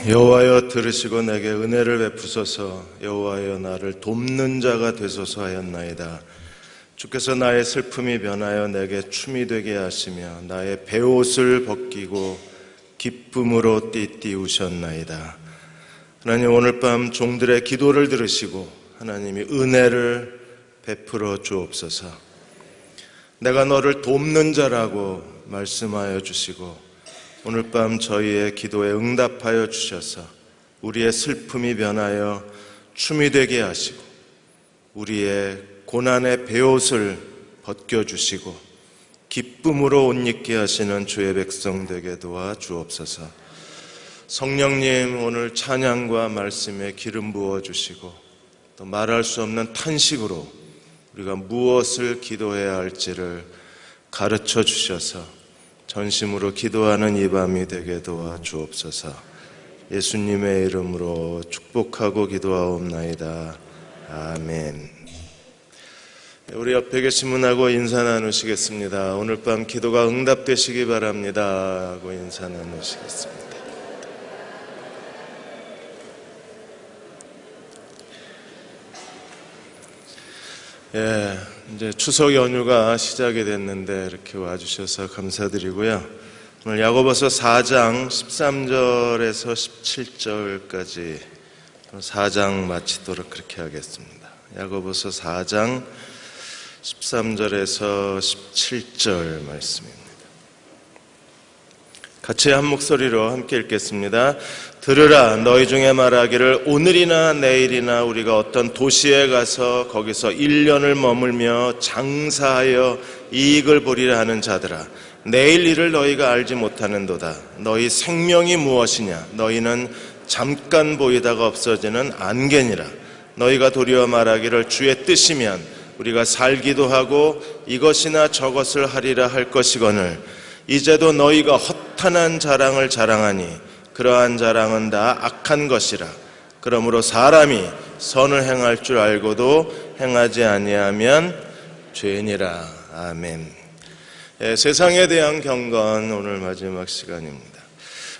여호와여 들으시고 내게 은혜를 베푸소서. 여호와여 나를 돕는 자가 되소서 하였나이다. 주께서 나의 슬픔이 변하여 내게 춤이 되게 하시며 나의 베옷을 벗기고 기쁨으로 띠띠우셨나이다. 하나님, 오늘 밤 종들의 기도를 들으시고 하나님이 은혜를 베풀어 주옵소서. 내가 너를 돕는 자라고 말씀하여 주시고 오늘 밤 저희의 기도에 응답하여 주셔서 우리의 슬픔이 변하여 춤이 되게 하시고 우리의 고난의 베옷을 벗겨주시고 기쁨으로 옷 입게 하시는 주의 백성 되게 도와 주옵소서. 성령님, 오늘 찬양과 말씀에 기름 부어주시고 또 말할 수 없는 탄식으로 우리가 무엇을 기도해야 할지를 가르쳐 주셔서 전심으로 기도하는 이 밤이 되게 도와 주옵소서. 예수님의 이름으로 축복하고 기도하옵나이다. 아멘. 우리 옆에 계신 분하고 인사 나누시겠습니다. 오늘 밤 기도가 응답되시기 바랍니다 하고 인사 나누시겠습니다. 이제 추석 연휴가 시작이 됐는데 이렇게 와주셔서 감사드리고요. 오늘 야고보서 4장 13절에서 17절까지 4장 마치도록 그렇게 하겠습니다. 야고보서 4장 13절에서 17절 말씀입니다. 같이 한 목소리로 함께 읽겠습니다. 들으라, 너희 중에 말하기를 오늘이나 내일이나 우리가 어떤 도시에 가서 거기서 1년을 머물며 장사하여 이익을 보리라 하는 자들아, 내일 일을 너희가 알지 못하는도다. 너희 생명이 무엇이냐? 너희는 잠깐 보이다가 없어지는 안개니라. 너희가 도리어 말하기를 주의 뜻이면 우리가 살기도 하고 이것이나 저것을 하리라 할 것이거늘 이제도 너희가 허탄한 자랑을 자랑하니 그러한 자랑은 다 악한 것이라. 그러므로 사람이 선을 행할 줄 알고도 행하지 아니하면 죄니라. 아멘. 세상에 대한 경건, 오늘 마지막 시간입니다.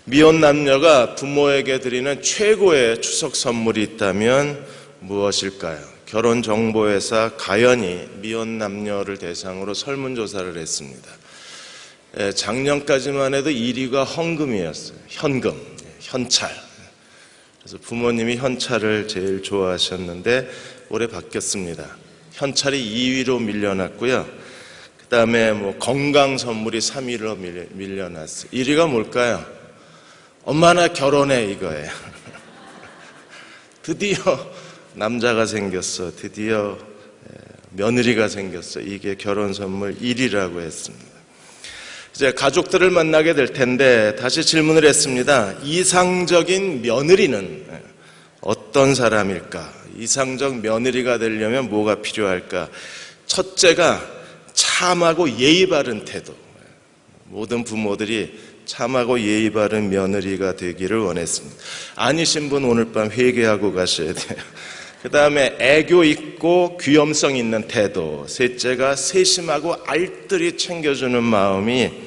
미혼 남녀가 부모에게 드리는 최고의 추석 선물이 있다면 무엇일까요? 결혼정보회사 가연이 미혼 남녀를 대상으로 설문조사를 했습니다. 작년까지만 해도 1위가 헌금이었어요. 현찰. 그래서 부모님이 현찰을 제일 좋아하셨는데 올해 바뀌었습니다. 현찰이 2위로 밀려났고요. 그 다음에 건강 선물이 3위로 밀려났어요. 1위가 뭘까요? 엄마 나 결혼해, 이거예요. 드디어 남자가 생겼어. 드디어 며느리가 생겼어. 이게 결혼 선물 1위라고 했습니다. 이제 가족들을 만나게 될 텐데 다시 질문을 했습니다. 이상적인 며느리는 어떤 사람일까? 이상적 며느리가 되려면 뭐가 필요할까? 첫째가 참하고 예의 바른 태도. 모든 부모들이 참하고 예의 바른 며느리가 되기를 원했습니다. 아니신 분 오늘 밤 회개하고 가셔야 돼요. 그 다음에 애교 있고 귀염성 있는 태도. 셋째가 세심하고 알뜰히 챙겨주는 마음이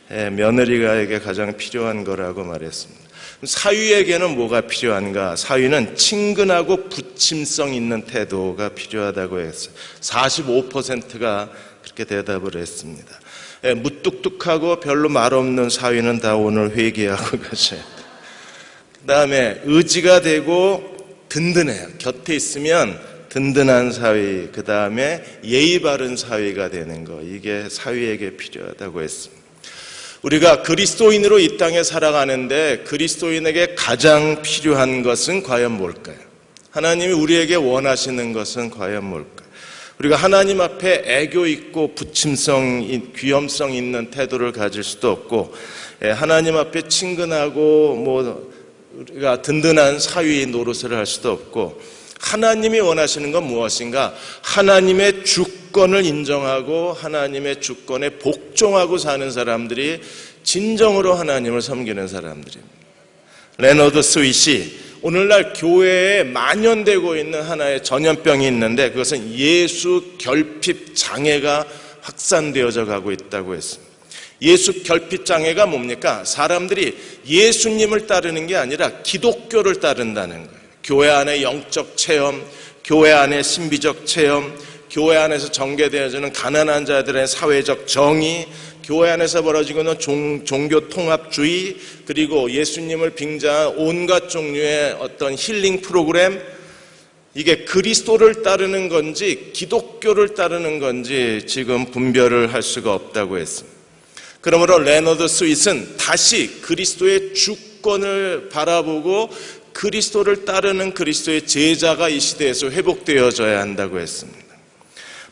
며느리가에게 가장 필요한 거라고 말했습니다. 사위에게는 뭐가 필요한가? 사위는 친근하고 부침성 있는 태도가 필요하다고 했어요. 45%가 그렇게 대답을 했습니다. 무뚝뚝하고 별로 말 없는 사위는 다 오늘 회개하고 가셔야 돼요. 그 다음에 의지가 되고 든든해요. 곁에 있으면 든든한 사위, 그 다음에 예의 바른 사위가 되는 거, 이게 사위에게 필요하다고 했습니다. 우리가 그리스도인으로 이 땅에 살아가는데 그리스도인에게 가장 필요한 것은 과연 뭘까요? 하나님이 우리에게 원하시는 것은 과연 뭘까요? 우리가 하나님 앞에 애교 있고 부침성, 귀염성 있는 태도를 가질 수도 없고, 하나님 앞에 친근하고 우리가 든든한 사위 노릇을 할 수도 없고, 하나님이 원하시는 건 무엇인가? 하나님의 주권을 인정하고 하나님의 주권에 복종하고 사는 사람들이 진정으로 하나님을 섬기는 사람들입니다. 레너드 스윗이 오늘날 교회에 만연되고 있는 하나의 전염병이 있는데 그것은 예수 결핍 장애가 확산되어져 가고 있다고 했습니다. 예수 결핍장애가 뭡니까? 사람들이 예수님을 따르는 게 아니라 기독교를 따른다는 거예요. 교회 안의 영적 체험, 교회 안의 신비적 체험, 교회 안에서 전개되어지는 가난한 자들의 사회적 정의, 교회 안에서 벌어지고 있는 종교 통합주의, 그리고 예수님을 빙자한 온갖 종류의 어떤 힐링 프로그램, 이게 그리스도를 따르는 건지 기독교를 따르는 건지 지금 분별을 할 수가 없다고 했습니다. 그러므로 레너드 스윗은 다시 그리스도의 주권을 바라보고 그리스도를 따르는 그리스도의 제자가 이 시대에서 회복되어져야 한다고 했습니다.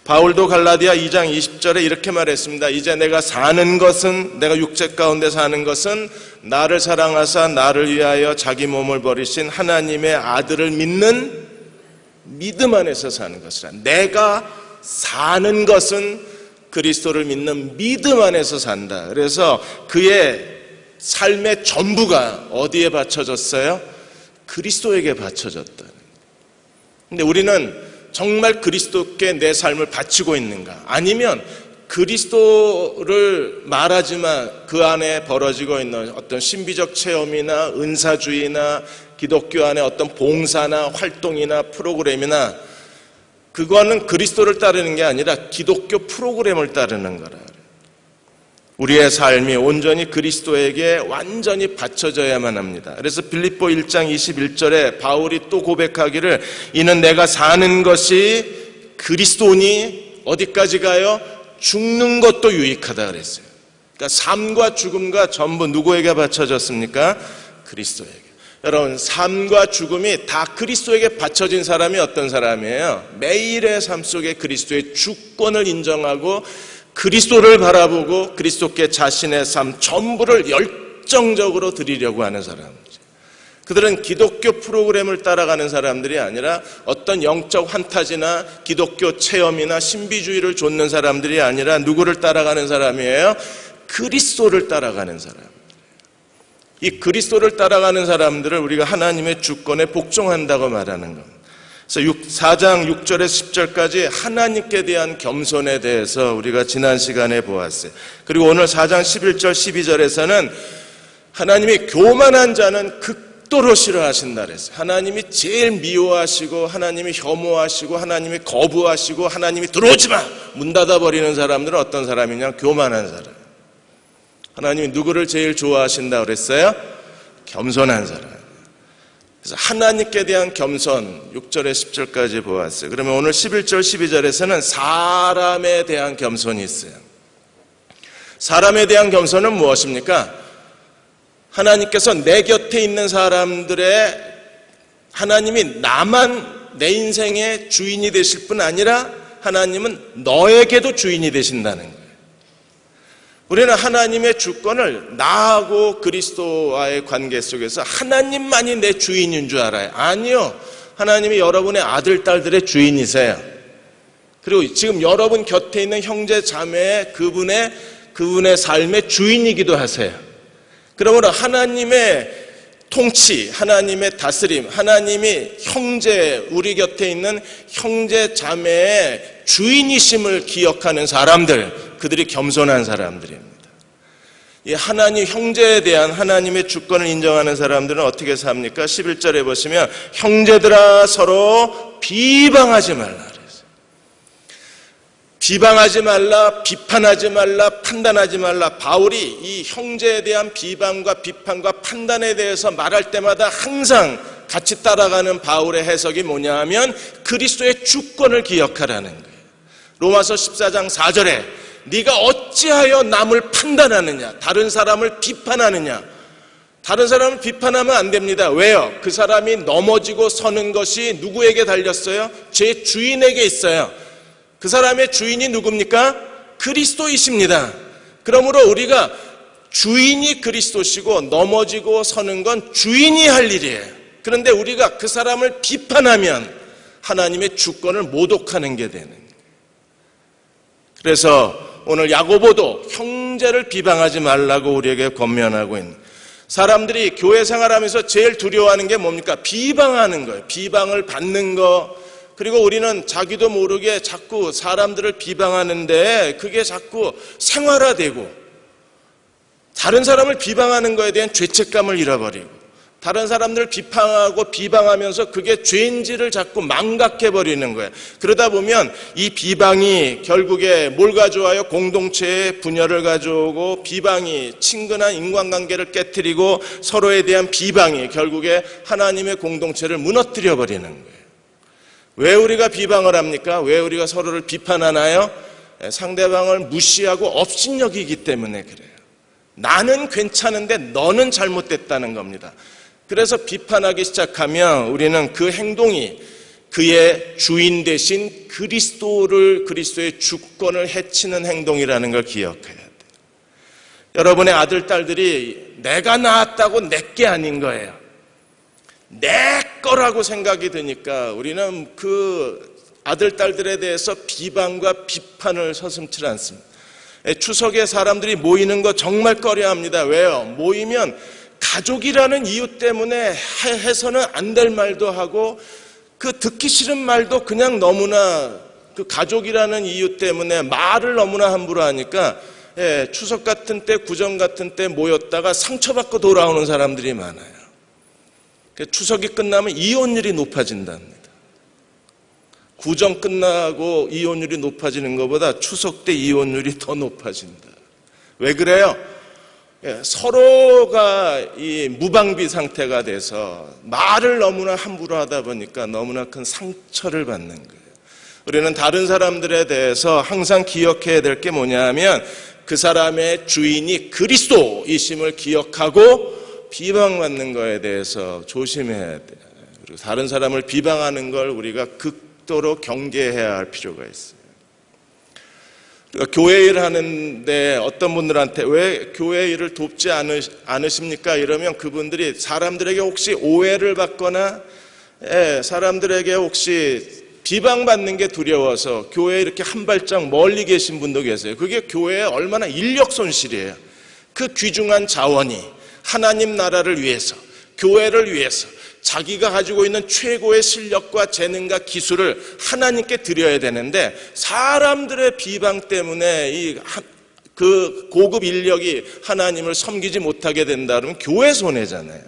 바울도 갈라디아 2장 20절에 이렇게 말했습니다. 이제 내가 사는 것은, 내가 육체 가운데 사는 것은 나를 사랑하사 나를 위하여 자기 몸을 버리신 하나님의 아들을 믿는 믿음 안에서 사는 것이라. 내가 사는 것은 그리스도를 믿는 믿음 안에서 산다. 그래서 그의 삶의 전부가 어디에 바쳐졌어요? 그리스도에게 바쳐졌다. 근데 우리는 정말 그리스도께 내 삶을 바치고 있는가? 아니면 그리스도를 말하지만 그 안에 벌어지고 있는 어떤 신비적 체험이나 은사주의나 기독교 안에 어떤 봉사나 활동이나 프로그램이나, 그거는 그리스도를 따르는 게 아니라 기독교 프로그램을 따르는 거라. 우리의 삶이 온전히 그리스도에게 완전히 바쳐져야만 합니다. 그래서 빌립보 1장 21절에 바울이 또 고백하기를 이는 내가 사는 것이 그리스도니 어디까지 가요? 죽는 것도 유익하다 그랬어요. 그러니까 삶과 죽음과 전부 누구에게 바쳐졌습니까? 그리스도에게. 여러분, 삶과 죽음이 다 그리스도에게 바쳐진 사람이 어떤 사람이에요? 매일의 삶 속에 그리스도의 주권을 인정하고 그리스도를 바라보고 그리스도께 자신의 삶 전부를 열정적으로 드리려고 하는 사람이죠. 그들은 기독교 프로그램을 따라가는 사람들이 아니라 어떤 영적 환타지나 기독교 체험이나 신비주의를 좇는 사람들이 아니라 누구를 따라가는 사람이에요? 그리스도를 따라가는 사람. 이 그리스도를 따라가는 사람들을 우리가 하나님의 주권에 복종한다고 말하는 겁니다. 그래서 4장 6절에서 10절까지 하나님께 대한 겸손에 대해서 우리가 지난 시간에 보았어요. 그리고 오늘 4장 11절 12절에서는 하나님이 교만한 자는 극도로 싫어하신다 그랬어요. 하나님이 제일 미워하시고 하나님이 혐오하시고 하나님이 거부하시고 하나님이 들어오지 마! 문 닫아버리는 사람들은 어떤 사람이냐? 교만한 사람. 하나님이 누구를 제일 좋아하신다 그랬어요? 겸손한 사람. 그래서 하나님께 대한 겸손 6절에 10절까지 보았어요. 그러면 오늘 11절 12절에서는 사람에 대한 겸손이 있어요. 사람에 대한 겸손은 무엇입니까? 하나님께서 내 곁에 있는 사람들의 하나님이 나만 내 인생의 주인이 되실 뿐 아니라 하나님은 너에게도 주인이 되신다는 거예요. 우리는 하나님의 주권을 나하고 그리스도와의 관계 속에서 하나님만이 내 주인인 줄 알아요. 아니요. 하나님이 여러분의 아들, 딸들의 주인이세요. 그리고 지금 여러분 곁에 있는 형제, 자매의 그분의 삶의 주인이기도 하세요. 그러므로 하나님의 통치, 하나님의 다스림, 하나님이 형제, 우리 곁에 있는 형제, 자매의 주인이심을 기억하는 사람들, 그들이 겸손한 사람들입니다. 이 하나님, 형제에 대한 하나님의 주권을 인정하는 사람들은 어떻게 삽니까? 11절에 보시면 형제들아 서로 비방하지 말라 그랬어요. 비방하지 말라, 비판하지 말라, 판단하지 말라. 바울이 이 형제에 대한 비방과 비판과 판단에 대해서 말할 때마다 항상 같이 따라가는 바울의 해석이 뭐냐 하면 그리스도의 주권을 기억하라는 거예요. 로마서 14장 4절에 네가 어찌하여 남을 판단하느냐, 다른 사람을 비판하느냐. 다른 사람을 비판하면 안 됩니다. 왜요? 그 사람이 넘어지고 서는 것이 누구에게 달렸어요? 제 주인에게 있어요. 그 사람의 주인이 누굽니까? 그리스도이십니다. 그러므로 우리가 주인이 그리스도시고 넘어지고 서는 건 주인이 할 일이에요. 그런데 우리가 그 사람을 비판하면 하나님의 주권을 모독하는 게 되는 거예요. 그래서 오늘 야고보도 형제를 비방하지 말라고 우리에게 권면하고 있는, 사람들이 교회 생활하면서 제일 두려워하는 게 뭡니까? 비방하는 거예요. 비방을 받는 거. 그리고 우리는 자기도 모르게 자꾸 사람들을 비방하는데 그게 자꾸 생활화되고 다른 사람을 비방하는 것에 대한 죄책감을 잃어버리고 다른 사람들을 비판하고 비방하면서 그게 죄인지를 자꾸 망각해버리는 거예요. 그러다 보면 이 비방이 결국에 뭘 가져와요? 공동체의 분열을 가져오고, 비방이 친근한 인간관계를 깨트리고, 서로에 대한 비방이 결국에 하나님의 공동체를 무너뜨려버리는 거예요. 왜 우리가 비방을 합니까? 왜 우리가 서로를 비판하나요? 상대방을 무시하고 업신여기기 때문에 그래요. 나는 괜찮은데 너는 잘못됐다는 겁니다. 그래서 비판하기 시작하면 우리는 그 행동이 그의 주인 대신 그리스도의 주권을 해치는 행동이라는 걸 기억해야 돼요. 여러분의 아들, 딸들이 내가 낳았다고 내게 아닌 거예요. 내 거라고 생각이 드니까 우리는 그 아들, 딸들에 대해서 비방과 비판을 서슴지 않습니다. 추석에 사람들이 모이는 거 정말 꺼려합니다. 왜요? 모이면 가족이라는 이유 때문에 해서는 안 될 말도 하고, 그 듣기 싫은 말도 그냥 너무나 그 가족이라는 이유 때문에 말을 너무나 함부로 하니까 추석 같은 때, 구정 같은 때 모였다가 상처받고 돌아오는 사람들이 많아요. 추석이 끝나면 이혼율이 높아진답니다. 구정 끝나고 이혼율이 높아지는 것보다 추석 때 이혼율이 더 높아진다. 왜 그래요? 서로가 이 무방비 상태가 돼서 말을 너무나 함부로 하다 보니까 너무나 큰 상처를 받는 거예요. 우리는 다른 사람들에 대해서 항상 기억해야 될 게 뭐냐면 그 사람의 주인이 그리스도이심을 기억하고 비방받는 거에 대해서 조심해야 돼요. 그리고 다른 사람을 비방하는 걸 우리가 극도로 경계해야 할 필요가 있어요. 교회 일을 하는데 어떤 분들한테 왜 교회 일을 돕지 않으십니까? 이러면 그분들이 사람들에게 혹시 오해를 받거나 사람들에게 혹시 비방받는 게 두려워서 교회에 이렇게 한 발짝 멀리 계신 분도 계세요. 그게 교회에 얼마나 인력 손실이에요. 그 귀중한 자원이 하나님 나라를 위해서, 교회를 위해서 자기가 가지고 있는 최고의 실력과 재능과 기술을 하나님께 드려야 되는데 사람들의 비방 때문에 그 고급 인력이 하나님을 섬기지 못하게 된다 그러면 교회 손해잖아요.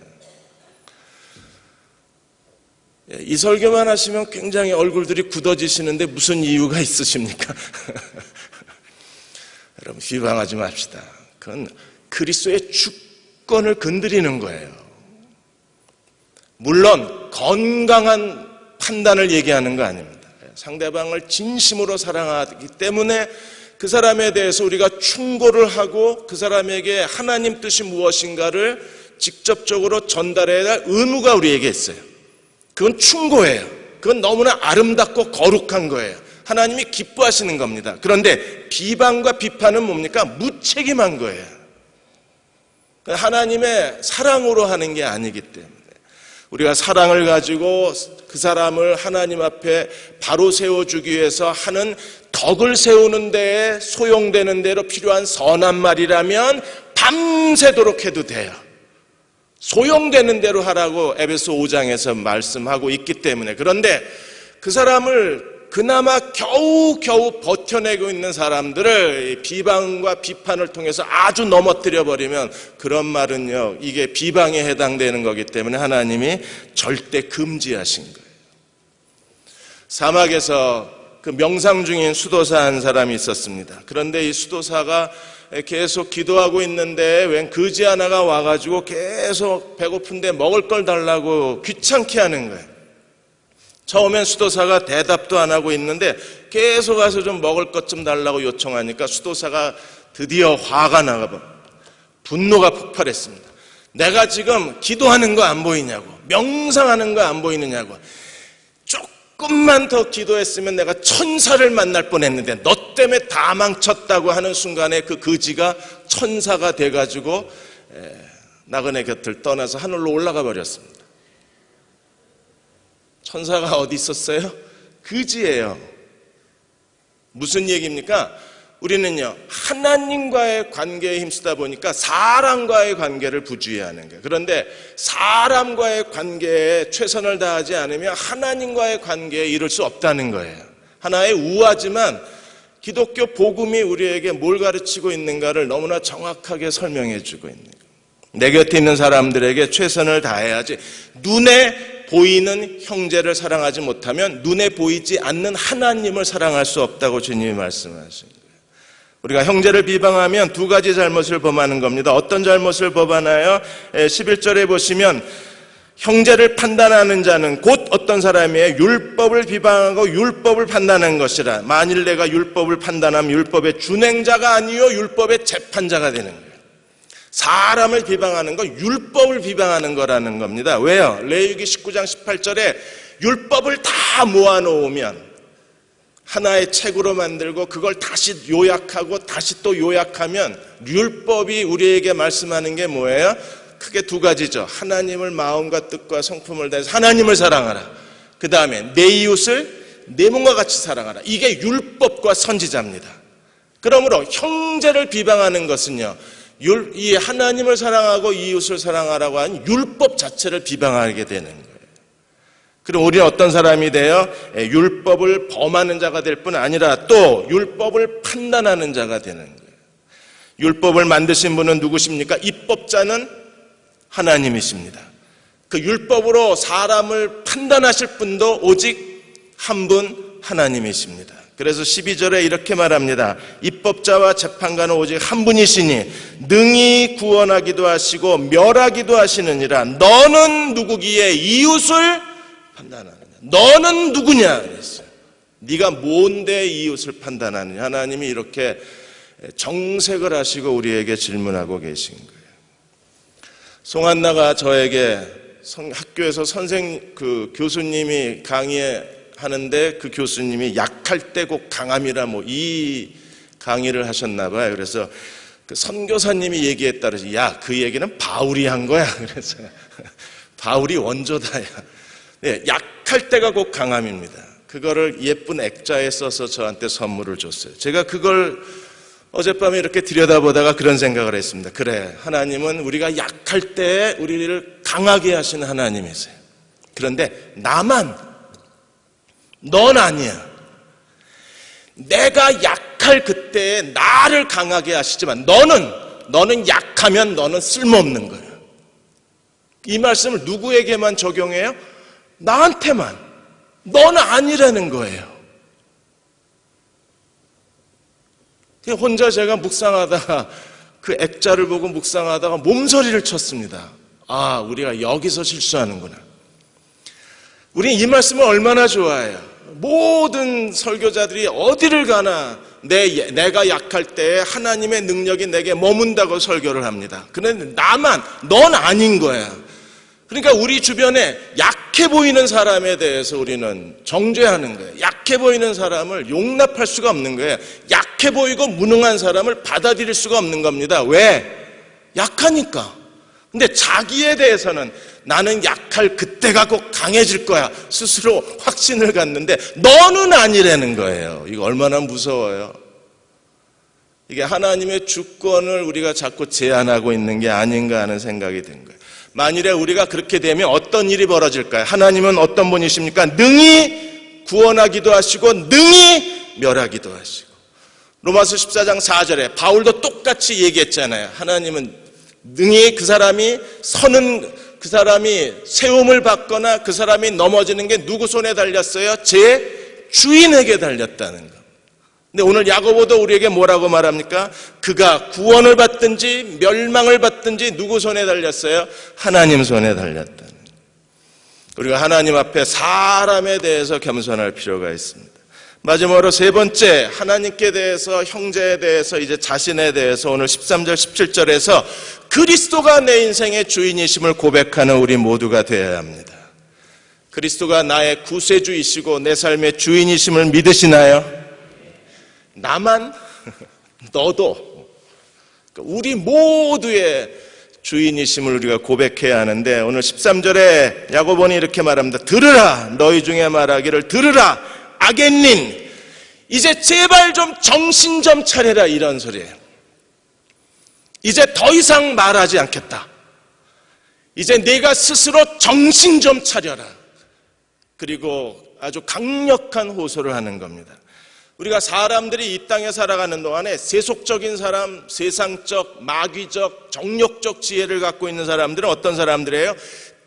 이 설교만 하시면 굉장히 얼굴들이 굳어지시는데 무슨 이유가 있으십니까? 여러분, 비방하지 맙시다. 그건 그리스도의 주권을 건드리는 거예요. 물론 건강한 판단을 얘기하는 거 아닙니다. 상대방을 진심으로 사랑하기 때문에 그 사람에 대해서 우리가 충고를 하고 그 사람에게 하나님 뜻이 무엇인가를 직접적으로 전달해야 할 의무가 우리에게 있어요. 그건 충고예요. 그건 너무나 아름답고 거룩한 거예요. 하나님이 기뻐하시는 겁니다. 그런데 비방과 비판은 뭡니까? 무책임한 거예요. 하나님의 사랑으로 하는 게 아니기 때문에 우리가 사랑을 가지고 그 사람을 하나님 앞에 바로 세워주기 위해서 하는 덕을 세우는 데에 소용되는 대로 필요한 선한 말이라면 밤새도록 해도 돼요. 소용되는 대로 하라고 에베소 5장에서 말씀하고 있기 때문에. 그런데 그 사람을 그나마 겨우겨우 버텨내고 있는 사람들을 비방과 비판을 통해서 아주 넘어뜨려 버리면 그런 말은요, 이게 비방에 해당되는 거기 때문에 하나님이 절대 금지하신 거예요. 사막에서 그 명상 중인 수도사 한 사람이 있었습니다. 그런데 이 수도사가 계속 기도하고 있는데 웬 거지 하나가 와가지고 계속 배고픈데 먹을 걸 달라고 귀찮게 하는 거예요. 처음엔 수도사가 대답도 안 하고 있는데 계속 가서 좀 먹을 것 좀 달라고 요청하니까 수도사가 드디어 화가 나가 분노가 폭발했습니다. 내가 지금 기도하는 거 안 보이냐고, 명상하는 거 안 보이느냐고, 조금만 더 기도했으면 내가 천사를 만날 뻔했는데 너 때문에 다 망쳤다고 하는 순간에 그 거지가 천사가 돼가지고 나그네 곁을 떠나서 하늘로 올라가 버렸습니다. 천사가 어디 있었어요? 거지예요. 무슨 얘기입니까? 우리는요, 하나님과의 관계에 힘쓰다 보니까 사람과의 관계를 부주의하는 거예요. 그런데 사람과의 관계에 최선을 다하지 않으면 하나님과의 관계에 이를 수 없다는 거예요. 하나의 우화지만 기독교 복음이 우리에게 뭘 가르치고 있는가를 너무나 정확하게 설명해 주고 있는 거예요. 내 곁에 있는 사람들에게 최선을 다해야지 눈에 보이는 형제를 사랑하지 못하면 눈에 보이지 않는 하나님을 사랑할 수 없다고 주님이 말씀하신 거예요. 우리가 형제를 비방하면 두 가지 잘못을 범하는 겁니다. 어떤 잘못을 범하나요? 11절에 보시면 형제를 판단하는 자는 곧 어떤 사람이에요? 율법을 비방하고 율법을 판단하는 것이라. 만일 내가 율법을 판단하면 율법의 준행자가 아니요 율법의 재판자가 되는 거예요. 사람을 비방하는 건 율법을 비방하는 거라는 겁니다. 왜요? 레위기 19장 18절에 율법을 다 모아놓으면 하나의 책으로 만들고 그걸 다시 요약하고 다시 또 요약하면 율법이 우리에게 말씀하는 게 뭐예요? 크게 두 가지죠. 하나님을 마음과 뜻과 성품을 다해서 하나님을 사랑하라. 그 다음에 내 이웃을 내 몸과 같이 사랑하라. 이게 율법과 선지자입니다. 그러므로 형제를 비방하는 것은요, 이 하나님을 사랑하고 이웃을 사랑하라고 하는 율법 자체를 비방하게 되는 거예요. 그럼 우리는 어떤 사람이 돼요? 율법을 범하는 자가 될 뿐 아니라 또 율법을 판단하는 자가 되는 거예요. 율법을 만드신 분은 누구십니까? 입법자는 하나님이십니다. 그 율법으로 사람을 판단하실 분도 오직 한 분 하나님이십니다. 그래서 12절에 이렇게 말합니다. 입법자와 재판관은 오직 한 분이시니 능히 구원하기도 하시고 멸하기도 하시느니라. 너는 누구기에 이웃을 판단하느냐? 너는 누구냐? 그랬어요. 네가 뭔데 이웃을 판단하느냐? 하나님이 이렇게 정색을 하시고 우리에게 질문하고 계신 거예요. 송한나가 저에게 학교에서 교수님이 강의하는데 그 교수님이 약할 때 곧 강함이라 이 강의를 하셨나 봐요. 그래서 그 선교사님이 얘기했다 그래서 야, 그 얘기는 바울이 한 거야. 그래서 바울이 원조다. 네, 약할 때가 곧 강함입니다. 그거를 예쁜 액자에 써서 저한테 선물을 줬어요. 제가 그걸 어젯밤에 이렇게 들여다보다가 그런 생각을 했습니다. 그래, 하나님은 우리가 약할 때 우리를 강하게 하시는 하나님이세요. 그런데 나만, 넌 아니야. 내가 약할 그때에 나를 강하게 하시지만 너는 약하면 너는 쓸모없는 거예요. 이 말씀을 누구에게만 적용해요? 나한테만. 너는 아니라는 거예요. 혼자 제가 묵상하다가 그 액자를 보고 묵상하다가 몸서리를 쳤습니다. 아, 우리가 여기서 실수하는구나. 우리는 이 말씀을 얼마나 좋아해요. 모든 설교자들이 어디를 가나 내가 약할 때 하나님의 능력이 내게 머문다고 설교를 합니다. 그런데 넌 아닌 거야. 그러니까 우리 주변에 약해 보이는 사람에 대해서 우리는 정죄하는 거예요. 약해 보이는 사람을 용납할 수가 없는 거예요. 약해 보이고 무능한 사람을 받아들일 수가 없는 겁니다. 왜? 약하니까. 근데 자기에 대해서는 나는 약할 그때가 꼭 강해질 거야. 스스로 확신을 갖는데 너는 아니라는 거예요. 이거 얼마나 무서워요. 이게 하나님의 주권을 우리가 자꾸 제한하고 있는 게 아닌가 하는 생각이 든 거예요. 만일에 우리가 그렇게 되면 어떤 일이 벌어질까요? 하나님은 어떤 분이십니까? 능히 구원하기도 하시고 능히 멸하기도 하시고. 로마서 14장 4절에 바울도 똑같이 얘기했잖아요. 하나님은 능히 그 사람이 세움을 받거나 그 사람이 넘어지는 게 누구 손에 달렸어요? 제 주인에게 달렸다는 거. 근데 오늘 야고보도 우리에게 뭐라고 말합니까? 그가 구원을 받든지 멸망을 받든지 누구 손에 달렸어요? 하나님 손에 달렸다는. 우리가 하나님 앞에 사람에 대해서 겸손할 필요가 있습니다. 마지막으로 세 번째, 하나님께 대해서, 형제에 대해서, 이제 자신에 대해서 오늘 13절 17절에서 그리스도가 내 인생의 주인이심을 고백하는 우리 모두가 되어야 합니다. 그리스도가 나의 구세주이시고 내 삶의 주인이심을 믿으시나요? 나만, 너도, 우리 모두의 주인이심을 우리가 고백해야 하는데 오늘 13절에 야고보는 이렇게 말합니다. 들으라, 너희 중에 말하기를 들으라, 악인님, 이제 제발 좀 정신 좀 차려라, 이런 소리예요. 이제 더 이상 말하지 않겠다. 이제 네가 스스로 정신 좀 차려라. 그리고 아주 강력한 호소를 하는 겁니다. 우리가 사람들이 이 땅에 살아가는 동안에 세속적인 사람, 세상적, 마귀적, 정욕적 지혜를 갖고 있는 사람들은 어떤 사람들이에요?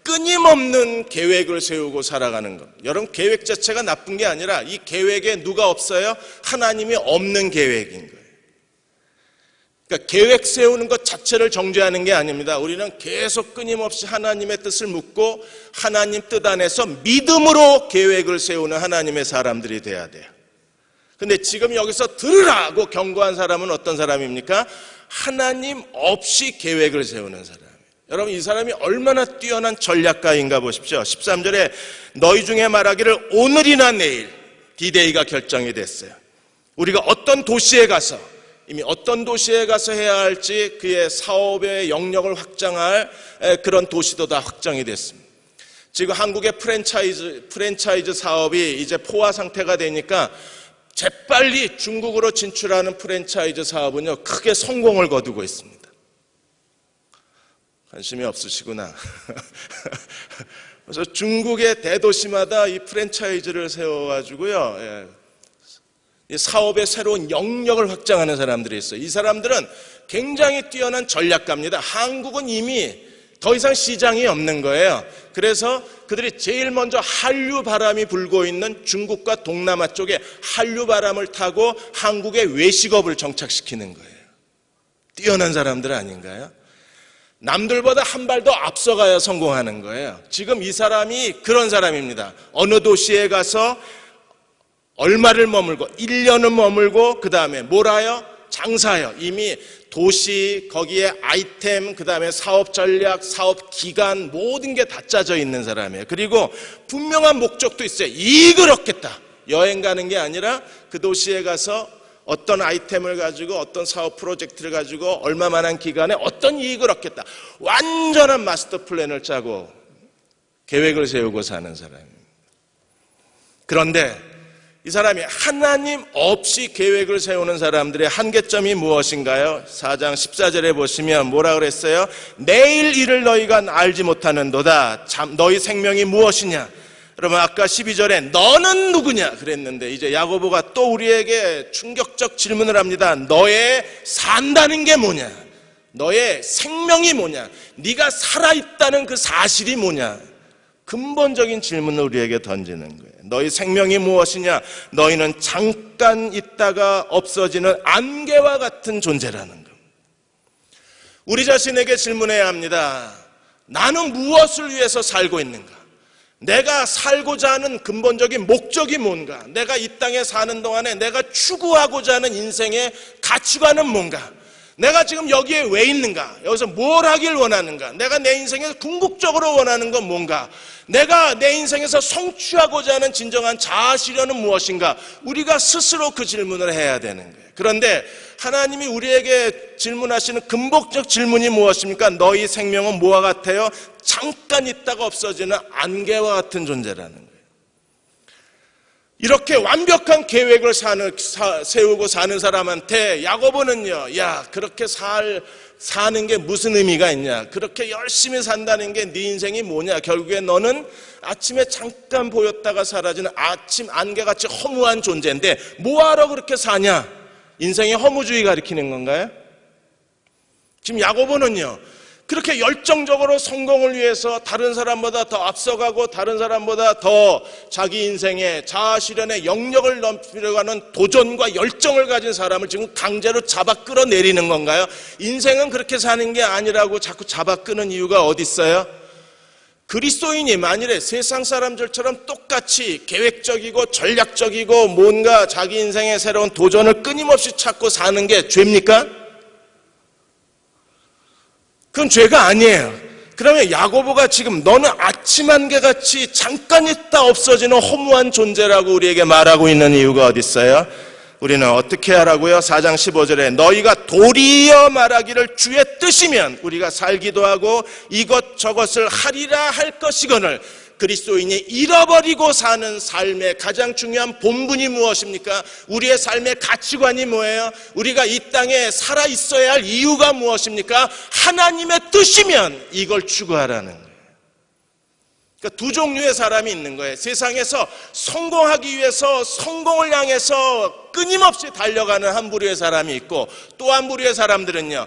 끊임없는 계획을 세우고 살아가는 것. 여러분, 계획 자체가 나쁜 게 아니라 이 계획에 누가 없어요? 하나님이 없는 계획인 거예요. 그러니까 계획 세우는 것 자체를 정죄하는 게 아닙니다. 우리는 계속 끊임없이 하나님의 뜻을 묻고 하나님 뜻 안에서 믿음으로 계획을 세우는 하나님의 사람들이 돼야 돼요. 근데 지금 여기서 들으라고 경고한 사람은 어떤 사람입니까? 하나님 없이 계획을 세우는 사람. 여러분, 이 사람이 얼마나 뛰어난 전략가인가 보십시오. 13절에 너희 중에 말하기를 오늘이나 내일 D-Day가 결정이 됐어요. 우리가 어떤 도시에 가서 이미 어떤 도시에 가서 해야 할지 그의 사업의 영역을 확장할 그런 도시도 다 확정이 됐습니다. 지금 한국의 프랜차이즈 사업이 이제 포화 상태가 되니까 재빨리 중국으로 진출하는 프랜차이즈 사업은요, 크게 성공을 거두고 있습니다. 관심이 없으시구나. 그래서 중국의 대도시마다 이 프랜차이즈를 세워가지고요, 이 사업의 새로운 영역을 확장하는 사람들이 있어요. 이 사람들은 굉장히 뛰어난 전략가입니다. 한국은 이미 더 이상 시장이 없는 거예요. 그래서 그들이 제일 먼저 한류 바람이 불고 있는 중국과 동남아 쪽에 한류 바람을 타고 한국의 외식업을 정착시키는 거예요. 뛰어난 사람들 아닌가요? 남들보다 한 발 더 앞서가야 성공하는 거예요. 지금 이 사람이 그런 사람입니다. 어느 도시에 가서 얼마를 머물고 1년은 머물고 그 다음에 뭐라요? 장사요. 이미 도시, 거기에 아이템, 그 다음에 사업 전략, 사업 기간 모든 게 다 짜져 있는 사람이에요. 그리고 분명한 목적도 있어요. 이익을 얻겠다. 여행 가는 게 아니라 그 도시에 가서 어떤 아이템을 가지고 어떤 사업 프로젝트를 가지고 얼마만한 기간에 어떤 이익을 얻겠다. 완전한 마스터 플랜을 짜고 계획을 세우고 사는 사람입니다. 그런데 이 사람이 하나님 없이 계획을 세우는 사람들의 한계점이 무엇인가요? 4장 14절에 보시면 뭐라 그랬어요? 내일 일을 너희가 알지 못하는도다. 너희 생명이 무엇이냐? 여러분, 아까 12절에 너는 누구냐 그랬는데 이제 야고보가 또 우리에게 충격적 질문을 합니다. 너의 산다는 게 뭐냐? 너의 생명이 뭐냐? 네가 살아있다는 그 사실이 뭐냐? 근본적인 질문을 우리에게 던지는 거예요. 너희 생명이 무엇이냐? 너희는 잠깐 있다가 없어지는 안개와 같은 존재라는 겁니다. 우리 자신에게 질문해야 합니다. 나는 무엇을 위해서 살고 있는가? 내가 살고자 하는 근본적인 목적이 뭔가? 내가 이 땅에 사는 동안에 내가 추구하고자 하는 인생의 가치관은 뭔가? 내가 지금 여기에 왜 있는가? 여기서 뭘 하길 원하는가? 내가 내 인생에서 궁극적으로 원하는 건 뭔가? 내가 내 인생에서 성취하고자 하는 진정한 자아실현은 무엇인가? 우리가 스스로 그 질문을 해야 되는 거예요. 그런데 하나님이 우리에게 질문하시는 근본적 질문이 무엇입니까? 너희 생명은 뭐와 같아요? 잠깐 있다가 없어지는 안개와 같은 존재라는 거예요. 이렇게 완벽한 계획을 세우고 사는 사람한테 야고보는요, 야, 그렇게 사는 게 무슨 의미가 있냐? 그렇게 열심히 산다는 게 네 인생이 뭐냐? 결국에 너는 아침에 잠깐 보였다가 사라지는 아침 안개같이 허무한 존재인데 뭐하러 그렇게 사냐? 인생의 허무주의 가리키는 건가요? 지금 야고보는요, 그렇게 열정적으로 성공을 위해서 다른 사람보다 더 앞서가고 다른 사람보다 더 자기 인생의 자아실현의 영역을 넘기려고 하는 도전과 열정을 가진 사람을 지금 강제로 잡아 끌어내리는 건가요? 인생은 그렇게 사는 게 아니라고 자꾸 잡아 끄는 이유가 어디 있어요? 그리스도인이 만일에 세상 사람들처럼 똑같이 계획적이고 전략적이고 뭔가 자기 인생의 새로운 도전을 끊임없이 찾고 사는 게 죄입니까? 그건 죄가 아니에요. 그러면 야고보가 지금 너는 아침 안개같이 잠깐 있다 없어지는 허무한 존재라고 우리에게 말하고 있는 이유가 어디 있어요? 우리는 어떻게 하라고요? 4장 15절에 너희가 도리어 말하기를 주의 뜻이면 우리가 살기도 하고 이것저것을 하리라 할 것이거늘 그리스도인이 잃어버리고 사는 삶의 가장 중요한 본분이 무엇입니까? 우리의 삶의 가치관이 뭐예요? 우리가 이 땅에 살아 있어야 할 이유가 무엇입니까? 하나님의 뜻이면 이걸 추구하라는 거예요. 그러니까 두 종류의 사람이 있는 거예요. 세상에서 성공하기 위해서 성공을 향해서 끊임없이 달려가는 한 부류의 사람이 있고, 또 한 부류의 사람들은요,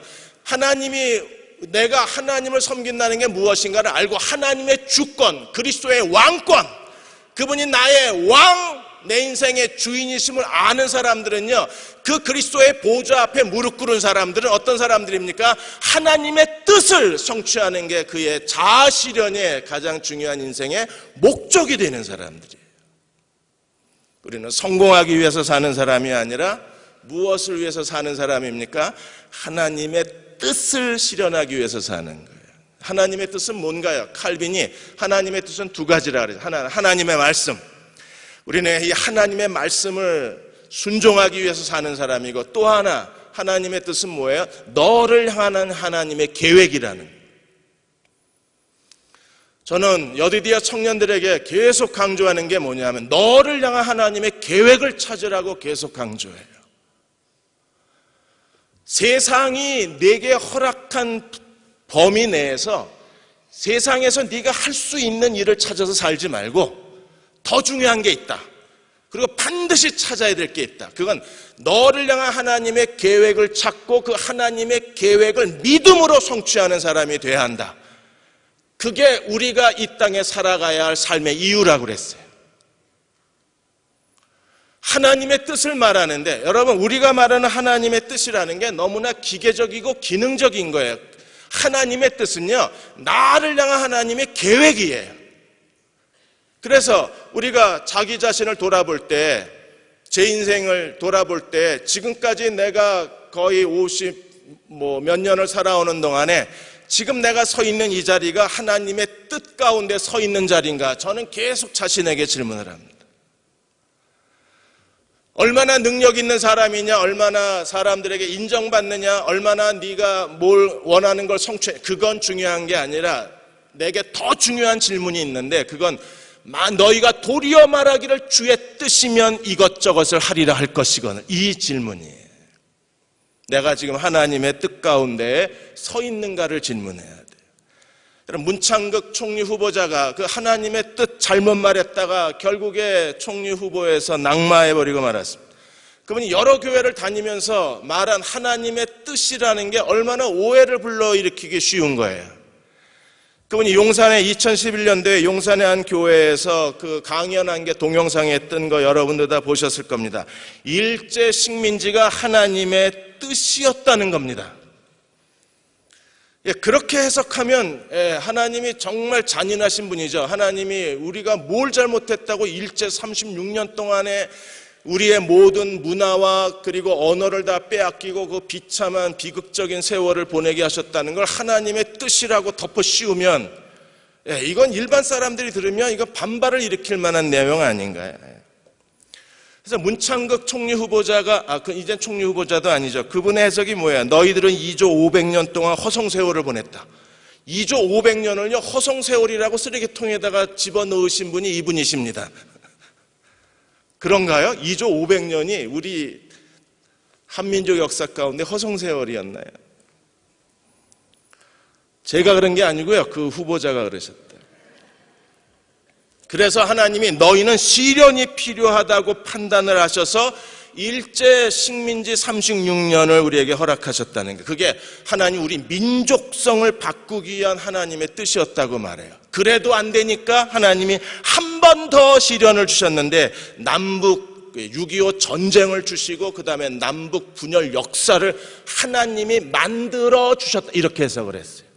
내가 하나님을 섬긴다는 게 무엇인가를 알고 하나님의 주권, 그리스도의 왕권, 그분이 나의 왕, 내 인생의 주인이심을 아는 사람들은요, 그 그리스도의 보좌 앞에 무릎 꿇은 사람들은 어떤 사람들입니까? 하나님의 뜻을 성취하는 게 그의 자아실현의 가장 중요한 인생의 목적이 되는 사람들이에요. 우리는 성공하기 위해서 사는 사람이 아니라 무엇을 위해서 사는 사람입니까? 하나님의 뜻을 실현하기 위해서 사는 거예요. 하나님의 뜻은 뭔가요? 칼빈이 하나님의 뜻은 두 가지라 그래요. 하나님의 말씀. 우리는 이 하나님의 말씀을 순종하기 위해서 사는 사람이고, 또 하나 하나님의 뜻은 뭐예요? 너를 향한 하나님의 계획이라는 거예요. 저는 여디디아 청년들에게 계속 강조하는 게 뭐냐면 너를 향한 하나님의 계획을 찾으라고 계속 강조해요. 세상이 내게 허락한 범위 내에서 세상에서 네가 할 수 있는 일을 찾아서 살지 말고 더 중요한 게 있다. 그리고 반드시 찾아야 될 게 있다. 그건 너를 향한 하나님의 계획을 찾고 그 하나님의 계획을 믿음으로 성취하는 사람이 돼야 한다. 그게 우리가 이 땅에 살아가야 할 삶의 이유라고 그랬어요. 하나님의 뜻을 말하는데, 여러분, 우리가 말하는 하나님의 뜻이라는 게 너무나 기계적이고 기능적인 거예요. 하나님의 뜻은요, 나를 향한 하나님의 계획이에요. 그래서 우리가 자기 자신을 돌아볼 때, 제 인생을 돌아볼 때, 지금까지 내가 거의 50몇 년을 살아오는 동안에 지금 내가 서 있는 이 자리가 하나님의 뜻 가운데 서 있는 자리인가? 저는 계속 자신에게 질문을 합니다. 얼마나 능력 있는 사람이냐, 얼마나 사람들에게 인정받느냐, 얼마나 네가 뭘 원하는 걸 성취해, 그건 중요한 게 아니라 내게 더 중요한 질문이 있는데, 그건 너희가 도리어 말하기를 주의 뜻이면 이것저것을 하리라 할 것이거늘, 이 질문이에요. 내가 지금 하나님의 뜻 가운데 서 있는가를 질문해야 돼요. 여러분, 문창극 총리 후보자가 그 하나님의 뜻 잘못 말했다가 결국에 총리 후보에서 낙마해버리고 말았습니다. 그분이 여러 교회를 다니면서 말한 하나님의 뜻이라는 게 얼마나 오해를 불러일으키기 쉬운 거예요. 그분이 용산에 2011년도에 용산의 한 교회에서 그 강연한 게 동영상에 뜬 거 여러분들 다 보셨을 겁니다. 일제 식민지가 하나님의 뜻이었다는 겁니다. 그렇게 해석하면 하나님이 정말 잔인하신 분이죠. 하나님이 우리가 뭘 잘못했다고 일제 36년 동안에 우리의 모든 문화와 그리고 언어를 다 빼앗기고 그 비참한 비극적인 세월을 보내게 하셨다는 걸 하나님의 뜻이라고 덮어 씌우면, 이건 일반 사람들이 들으면 이거 반발을 일으킬 만한 내용 아닌가요? 그래서 문창극 총리 후보자가, 이젠 총리 후보자도 아니죠. 그분의 해석이 뭐야? 너희들은 2조 500년 동안 허송세월을 보냈다. 2조 500년을요, 허송세월이라고 쓰레기통에다가 집어넣으신 분이 이분이십니다. 그런가요? 2조 500년이 우리 한민족 역사 가운데 허송세월이었나요? 제가 그런 게 아니고요, 그 후보자가 그러셨다. 그래서 하나님이 너희는 시련이 필요하다고 판단을 하셔서 일제 식민지 36년을 우리에게 허락하셨다는 게, 그게 하나님 우리 민족성을 바꾸기 위한 하나님의 뜻이었다고 말해요. 그래도 안 되니까 하나님이 한 번 더 시련을 주셨는데, 남북 6.25 전쟁을 주시고 그 다음에 남북 분열 역사를 하나님이 만들어 주셨다, 이렇게 해석을 했어요.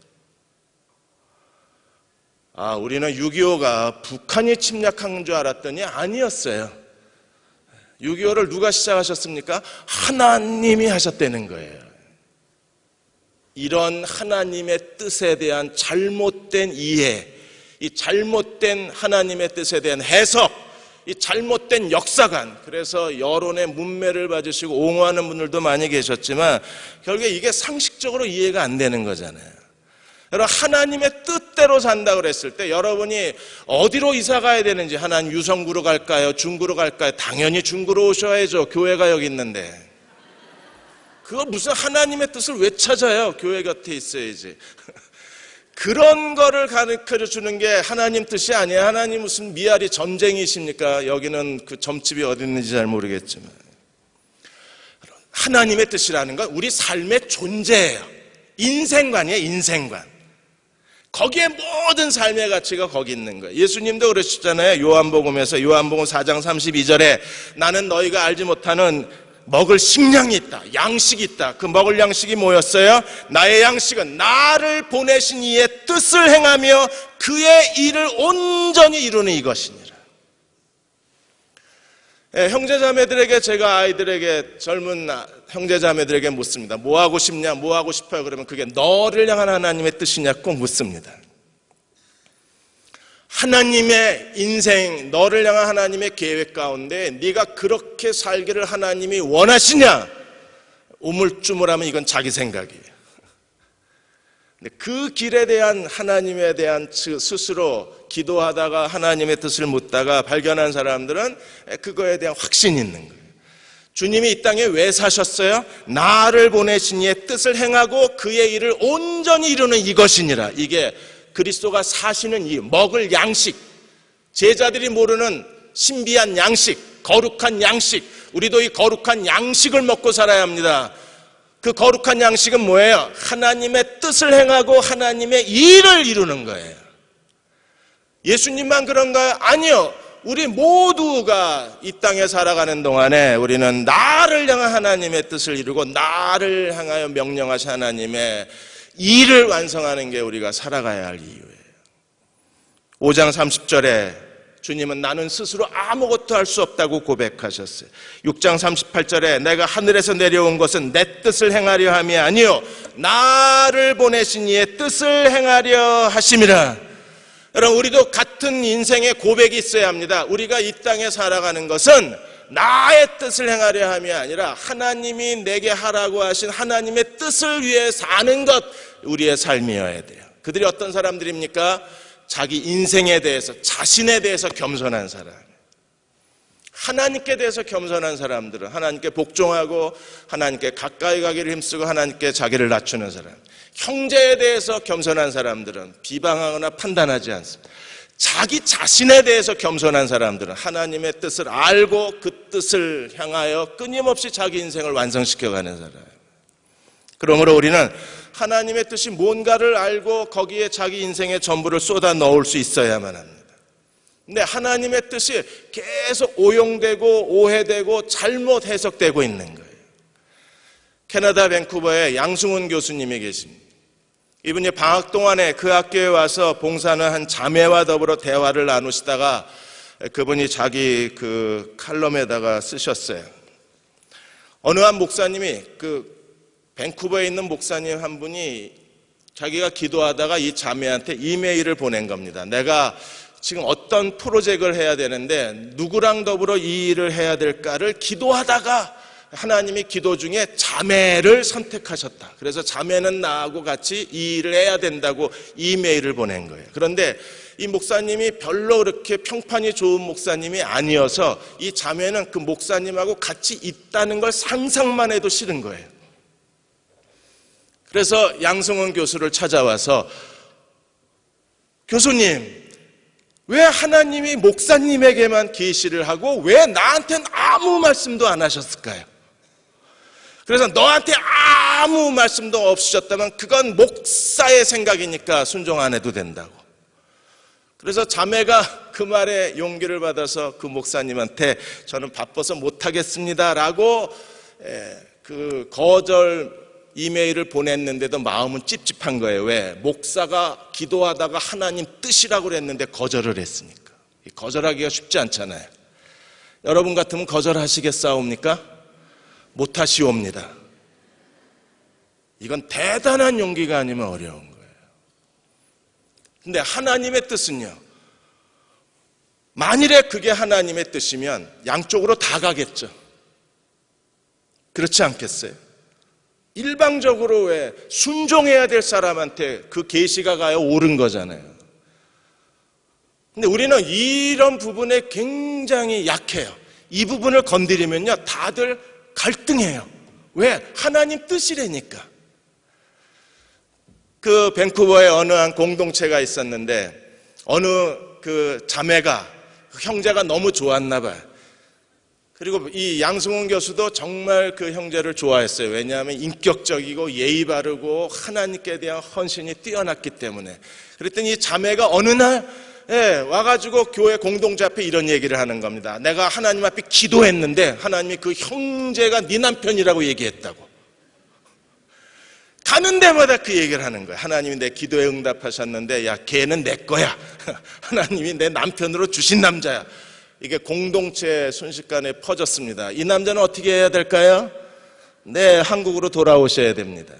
우리는 6.25가 북한이 침략한 줄 알았더니 아니었어요. 6.25를 누가 시작하셨습니까? 하나님이 하셨다는 거예요. 이런 하나님의 뜻에 대한 잘못된 이해, 이 잘못된 하나님의 뜻에 대한 해석, 이 잘못된 역사관, 그래서 여론의 문매를 받으시고 옹호하는 분들도 많이 계셨지만 결국에 이게 상식적으로 이해가 안 되는 거잖아요. 여러분, 하나님의 뜻대로 산다고 그랬을 때 여러분이 어디로 이사 가야 되는지, 하나님 유성구로 갈까요? 중구로 갈까요? 당연히 중구로 오셔야죠. 교회가 여기 있는데. 그거 무슨 하나님의 뜻을 왜 찾아요? 교회 곁에 있어야지. 그런 거를 가르쳐 주는 게 하나님 뜻이 아니에요. 하나님 무슨 미아리 전쟁이십니까? 여기는 그 점집이 어디 있는지 잘 모르겠지만 하나님의 뜻이라는 건 우리 삶의 존재예요. 인생관이에요. 인생관. 거기에 모든 삶의 가치가 거기 있는 거예요. 예수님도 그러셨잖아요. 요한복음에서 요한복음 4장 32절에 나는 너희가 알지 못하는 먹을 식량이 있다. 양식이 있다. 그 먹을 양식이 뭐였어요? 나의 양식은 나를 보내신 이의 뜻을 행하며 그의 일을 온전히 이루는 이것이니라. 형제자매들에게 제가 아이들에게 젊은 형제자매들에게 묻습니다. 뭐 하고 싶냐? 뭐 하고 싶어요? 그러면 그게 너를 향한 하나님의 뜻이냐? 꼭 묻습니다. 하나님의 인생, 너를 향한 하나님의 계획 가운데 네가 그렇게 살기를 하나님이 원하시냐? 우물쭈물하면 이건 자기 생각이에요. 그 길에 대한 하나님에 대한 스스로 기도하다가 하나님의 뜻을 묻다가 발견한 사람들은 그거에 대한 확신이 있는 거예요. 주님이 이 땅에 왜 사셨어요? 나를 보내신 이의 뜻을 행하고 그의 일을 온전히 이루는 이것이니라. 이게 그리스도가 사시는 이 먹을 양식, 제자들이 모르는 신비한 양식, 거룩한 양식, 우리도 이 거룩한 양식을 먹고 살아야 합니다. 그 거룩한 양식은 뭐예요? 하나님의 뜻을 행하고 하나님의 일을 이루는 거예요. 예수님만 그런가요? 아니요. 우리 모두가 이 땅에 살아가는 동안에 우리는 나를 향한 하나님의 뜻을 이루고 나를 향하여 명령하신 하나님의 일을 완성하는 게 우리가 살아가야 할 이유예요. 5장 30절에 주님은 나는 스스로 아무것도 할 수 없다고 고백하셨어요. 6장 38절에 내가 하늘에서 내려온 것은 내 뜻을 행하려 함이 아니요 나를 보내신 이의 뜻을 행하려 하심이라. 여러분, 우리도 같은 인생의 고백이 있어야 합니다. 우리가 이 땅에 살아가는 것은 나의 뜻을 행하려 함이 아니라 하나님이 내게 하라고 하신 하나님의 뜻을 위해 사는 것, 우리의 삶이어야 돼요. 그들이 어떤 사람들입니까? 자기 인생에 대해서, 자신에 대해서 겸손한 사람. 하나님께 대해서 겸손한 사람들은 하나님께 복종하고 하나님께 가까이 가기를 힘쓰고 하나님께 자기를 낮추는 사람. 형제에 대해서 겸손한 사람들은 비방하거나 판단하지 않습니다. 자기 자신에 대해서 겸손한 사람들은 하나님의 뜻을 알고 그 뜻을 향하여 끊임없이 자기 인생을 완성시켜가는 사람. 그러므로 우리는 하나님의 뜻이 뭔가를 알고 거기에 자기 인생의 전부를 쏟아 넣을 수 있어야만 합니다. 근데 하나님의 뜻이 계속 오용되고 오해되고 잘못 해석되고 있는 거예요. 캐나다 밴쿠버에 양승훈 교수님이 계십니다. 이분이 방학 동안에 그 학교에 와서 봉사하는 한 자매와 더불어 대화를 나누시다가 그분이 자기 그 칼럼에다가 쓰셨어요. 어느 한 목사님이 밴쿠버에 있는 목사님 한 분이 자기가 기도하다가 이 자매한테 이메일을 보낸 겁니다. 내가 지금 어떤 프로젝트를 해야 되는데 누구랑 더불어 이 일을 해야 될까를 기도하다가 하나님이 기도 중에 자매를 선택하셨다. 그래서 자매는 나하고 같이 이 일을 해야 된다고 이메일을 보낸 거예요. 그런데 이 목사님이 별로 그렇게 평판이 좋은 목사님이 아니어서 이 자매는 그 목사님하고 같이 있다는 걸 상상만 해도 싫은 거예요. 그래서 양승훈 교수를 찾아와서 교수님, 왜 하나님이 목사님에게만 계시를 하고 왜 나한테는 아무 말씀도 안 하셨을까요? 그래서 너한테 아무 말씀도 없으셨다면 그건 목사의 생각이니까 순종 안 해도 된다고. 그래서 자매가 그 말에 용기를 받아서 그 목사님한테 저는 바빠서 못하겠습니다 라고 그 거절 이메일을 보냈는데도 마음은 찝찝한 거예요. 왜? 목사가 기도하다가 하나님 뜻이라고 그랬는데 거절을 했으니까. 거절하기가 쉽지 않잖아요. 여러분 같으면 거절하시겠사옵니까? 못하시옵니다. 이건 대단한 용기가 아니면 어려운 거예요. 근데 하나님의 뜻은요, 만일에 그게 하나님의 뜻이면 양쪽으로 다 가겠죠. 그렇지 않겠어요? 일방적으로 왜 순종해야 될 사람한테 그 계시가 가야 옳은 거잖아요. 근데 우리는 이런 부분에 굉장히 약해요. 이 부분을 건드리면요 다들 갈등해요. 왜? 하나님 뜻이라니까. 그 밴쿠버에 어느 한 공동체가 있었는데 어느 그 자매가 형제가 너무 좋았나 봐요. 그리고 이 양승훈 교수도 정말 그 형제를 좋아했어요. 왜냐하면 인격적이고 예의 바르고 하나님께 대한 헌신이 뛰어났기 때문에. 그랬더니 이 자매가 어느 날 와가지고 교회 공동체 앞에 이런 얘기를 하는 겁니다. 내가 하나님 앞에 기도했는데 하나님이 그 형제가 네 남편이라고 얘기했다고. 가는 데마다 그 얘기를 하는 거야. 하나님이 내 기도에 응답하셨는데 야, 걔는 내 거야. 하나님이 내 남편으로 주신 남자야. 이게 공동체 순식간에 퍼졌습니다. 이 남자는 어떻게 해야 될까요? 네, 한국으로 돌아오셔야 됩니다.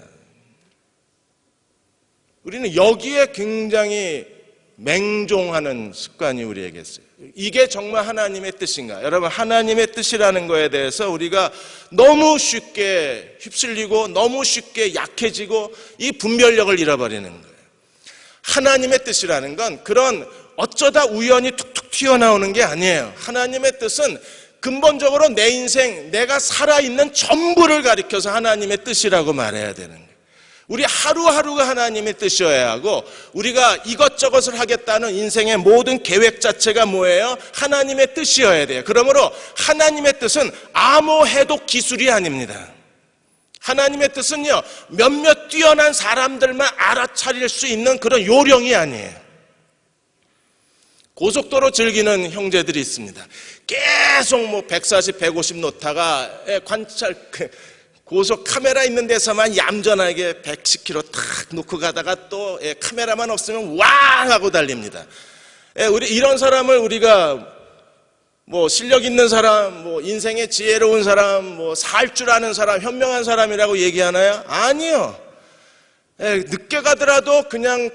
우리는 여기에 굉장히 맹종하는 습관이 우리에게 있어요. 이게 정말 하나님의 뜻인가? 여러분, 하나님의 뜻이라는 거에 대해서 우리가 너무 쉽게 휩쓸리고 너무 쉽게 약해지고 이 분별력을 잃어버리는 거예요. 하나님의 뜻이라는 건 그런 어쩌다 우연히 툭툭 튀어나오는 게 아니에요. 하나님의 뜻은 근본적으로 내 인생, 내가 살아있는 전부를 가리켜서 하나님의 뜻이라고 말해야 되는 거예요. 우리 하루하루가 하나님의 뜻이어야 하고 우리가 이것저것을 하겠다는 인생의 모든 계획 자체가 뭐예요? 하나님의 뜻이어야 돼요. 그러므로 하나님의 뜻은 아무 해독 기술이 아닙니다. 하나님의 뜻은요, 몇몇 뛰어난 사람들만 알아차릴 수 있는 그런 요령이 아니에요. 고속도로 즐기는 형제들이 있습니다. 계속 140, 150 놓다가 관찰 고속 카메라 있는 데서만 얌전하게 110km 탁 놓고 가다가 또 카메라만 없으면 왕 하고 달립니다. 우리 이런 사람을 우리가 실력 있는 사람, 인생의 지혜로운 사람, 살 줄 아는 사람, 현명한 사람이라고 얘기하나요? 아니요. 늦게 가더라도 그냥